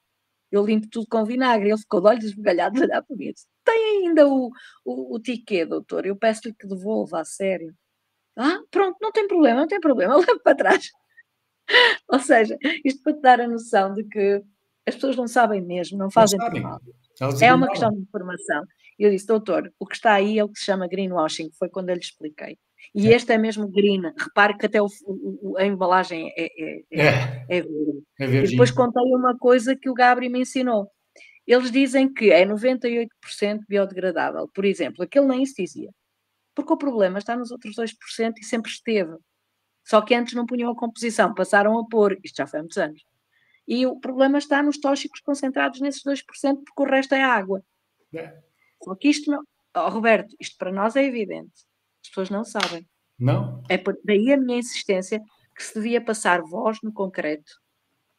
eu limpo tudo com vinagre. Ele ficou de olhos esbugalhados a olhar para mim e disse, tem ainda o tiquê, doutor? Eu peço-lhe que devolva, a sério. Pronto, não tem problema, eu levo para trás. Ou seja, isto para te dar a noção de que as pessoas não sabem mesmo, não fazem por mal. É uma questão de informação. E eu disse, doutor, o que está aí é o que se chama greenwashing, foi quando eu lhe expliquei. E este é mesmo green. Repare que até a embalagem é verde. E depois contei uma coisa que o Gabri me ensinou. Eles dizem que é 98% biodegradável. Por exemplo, aquele nem isso dizia. Porque o problema está nos outros 2% e sempre esteve. Só que antes não punham a composição, passaram a pôr, isto já foi há muitos anos. E o problema está nos tóxicos concentrados nesses 2%, porque o resto é água. Só que isto não... Roberto, isto para nós é evidente. As pessoas não sabem. Não? Daí a minha insistência que se devia passar voz no concreto.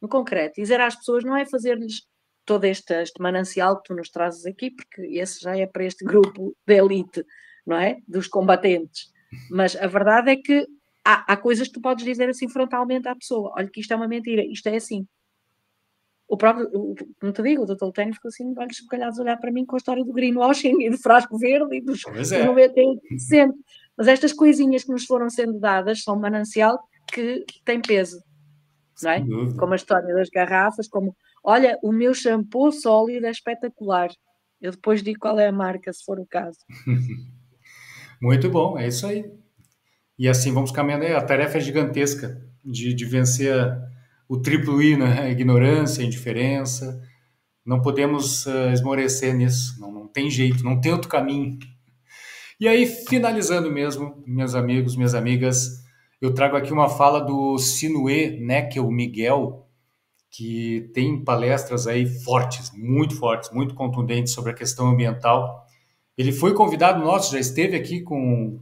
No concreto. Dizer às pessoas não é fazer-lhes todo este manancial que tu nos trazes aqui, porque esse já é para este grupo de elite, não é? Dos combatentes. Mas a verdade é que há coisas que tu podes dizer assim frontalmente à pessoa. Olha que isto é uma mentira, isto é assim. O próprio, não te digo, o Dr. Lutênio ficou assim, olhos esbugalhados a olhar para mim com a história do greenwashing e do frasco verde e dos 98%. Mas estas coisinhas que nos foram sendo dadas são um manancial que tem peso, não é? Como a história das garrafas, como, olha, o meu shampoo sólido é espetacular. Eu depois digo qual é a marca, se for o caso. Muito bom, é isso aí. E assim vamos caminhando. A tarefa é gigantesca de vencer o triplo I, né? A ignorância, a indiferença. Não podemos esmorecer nisso. Não tem jeito, não tem outro caminho. E aí, finalizando mesmo, meus amigos, minhas amigas, eu trago aqui uma fala do Sinué Neckel Miguel, que tem palestras aí fortes, muito contundentes sobre a questão ambiental. Ele foi convidado nosso, já esteve aqui com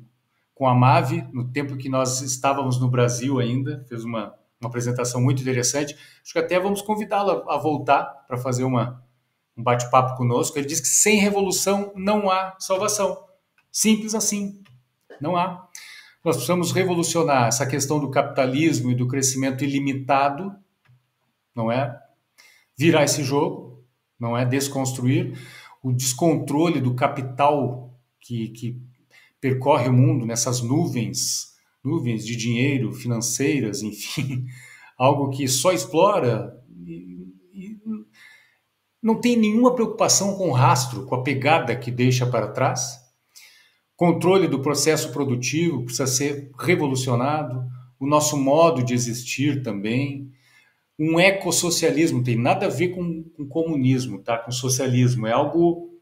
a MAVE, no tempo que nós estávamos no Brasil ainda, fez uma apresentação muito interessante. Acho que até vamos convidá-lo a voltar para fazer um bate-papo conosco. Ele diz que sem revolução não há salvação. Simples assim, não há. Nós precisamos revolucionar essa questão do capitalismo e do crescimento ilimitado, não é? Virar esse jogo, não é? Desconstruir o descontrole do capital que percorre o mundo nessas nuvens de dinheiro, financeiras, enfim, algo que só explora e não tem nenhuma preocupação com o rastro, com a pegada que deixa para trás. Controle do processo produtivo precisa ser revolucionado, o nosso modo de existir também. Um ecossocialismo tem nada a ver com comunismo, tá? Com socialismo, é algo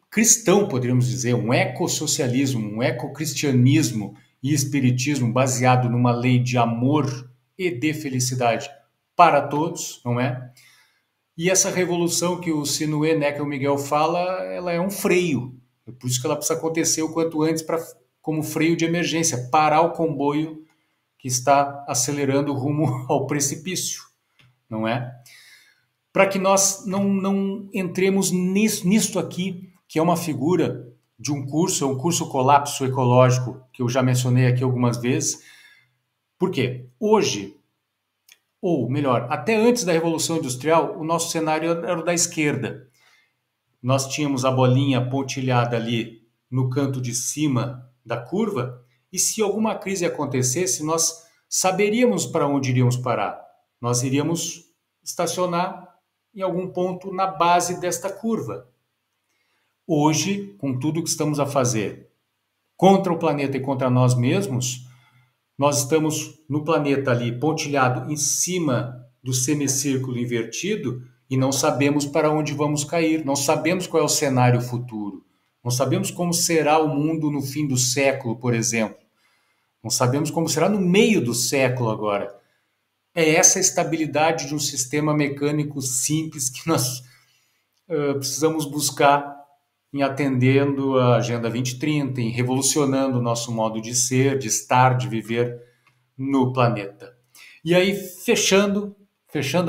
cristão, poderíamos dizer, um ecossocialismo, um ecocristianismo e espiritismo baseado numa lei de amor e de felicidade para todos, não é? E essa revolução que o Sinué Neckel Miguel fala, ela é um freio. É por isso que ela precisa acontecer o quanto antes como freio de emergência, parar o comboio que está acelerando rumo ao precipício, não é? Para que nós não entremos nisto aqui, que é uma figura de um curso Colapso Ecológico, que eu já mencionei aqui algumas vezes. Por quê? Hoje, ou melhor, até antes da Revolução Industrial, o nosso cenário era o da esquerda. Nós tínhamos a bolinha pontilhada ali no canto de cima da curva, e se alguma crise acontecesse, nós saberíamos para onde iríamos parar. Nós iríamos estacionar em algum ponto na base desta curva. Hoje, com tudo que estamos a fazer contra o planeta e contra nós mesmos, nós estamos no planeta ali pontilhado em cima do semicírculo invertido e não sabemos para onde vamos cair, não sabemos qual é o cenário futuro, não sabemos como será o mundo no fim do século, por exemplo, não sabemos como será no meio do século agora. É essa estabilidade de um sistema mecânico simples que nós precisamos buscar em atendendo a Agenda 2030, em revolucionando o nosso modo de ser, de estar, de viver no planeta. E aí, fechando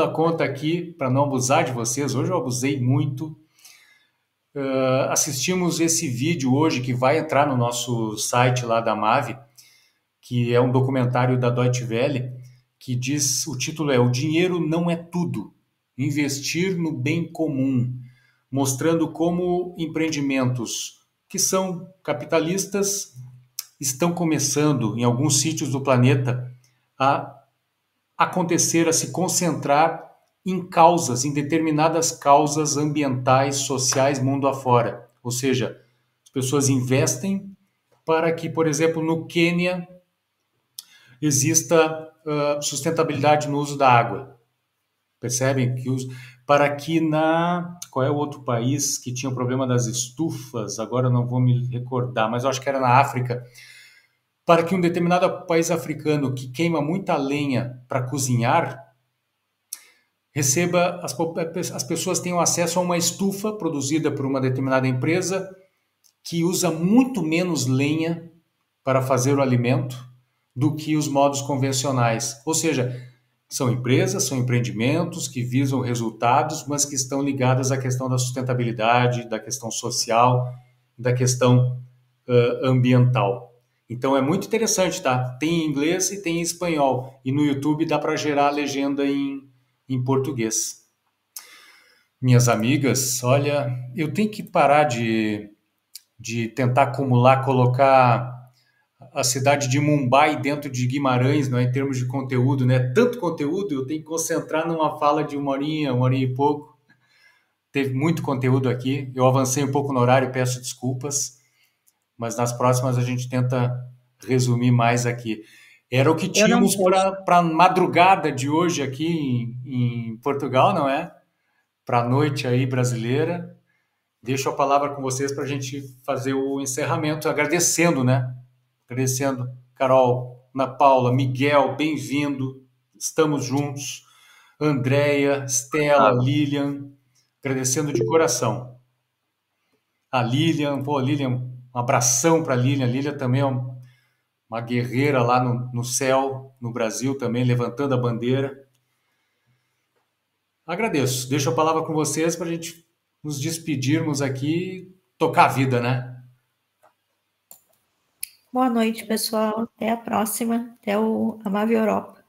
a conta aqui, para não abusar de vocês, hoje eu abusei muito, assistimos esse vídeo hoje que vai entrar no nosso site lá da MAVE, que é um documentário da Deutsche Welle, que diz, o título é O Dinheiro Não é Tudo. investir no bem comum, mostrando como empreendimentos que são capitalistas estão começando, em alguns sítios do planeta, a acontecer, a se concentrar em causas, em determinadas causas ambientais, sociais, mundo afora. Ou seja, as pessoas investem para que, por exemplo, no Quênia exista sustentabilidade no uso da água. Percebem? Para que qual é o outro país que tinha o problema das estufas? Agora não vou me recordar, mas eu acho que era na África. Para que um determinado país africano que queima muita lenha para cozinhar, as pessoas tenham acesso a uma estufa produzida por uma determinada empresa que usa muito menos lenha para fazer o alimento do que os modos convencionais. Ou seja, são empresas, são empreendimentos que visam resultados, mas que estão ligadas à questão da sustentabilidade, da questão social, da questão ambiental. Então é muito interessante, tá? Tem em inglês e tem em espanhol. E no YouTube dá para gerar a legenda em português. Minhas amigas, olha, eu tenho que parar de tentar acumular, colocar a cidade de Mumbai dentro de Guimarães, não é, em termos de conteúdo, né? Tanto conteúdo, eu tenho que concentrar numa fala de uma horinha e pouco. Teve muito conteúdo aqui. Eu avancei um pouco no horário, peço desculpas, mas nas próximas a gente tenta resumir mais aqui. Era o que tínhamos para a madrugada de hoje aqui em Portugal, não é? Para a noite aí brasileira. Deixo a palavra com vocês para a gente fazer o encerramento, agradecendo, né? Agradecendo, Carol, Ana Paula, Miguel, bem-vindo, estamos juntos, Andréia, Estela, Lilian, agradecendo de coração. A Lilian, Lilian, um abração para a Lilian. Lilian também é uma guerreira lá no céu, no Brasil também, levantando a bandeira. Agradeço. Deixo a palavra com vocês para a gente nos despedirmos aqui, tocar a vida, né? Boa noite, pessoal. Até a próxima. Até o Amável Europa.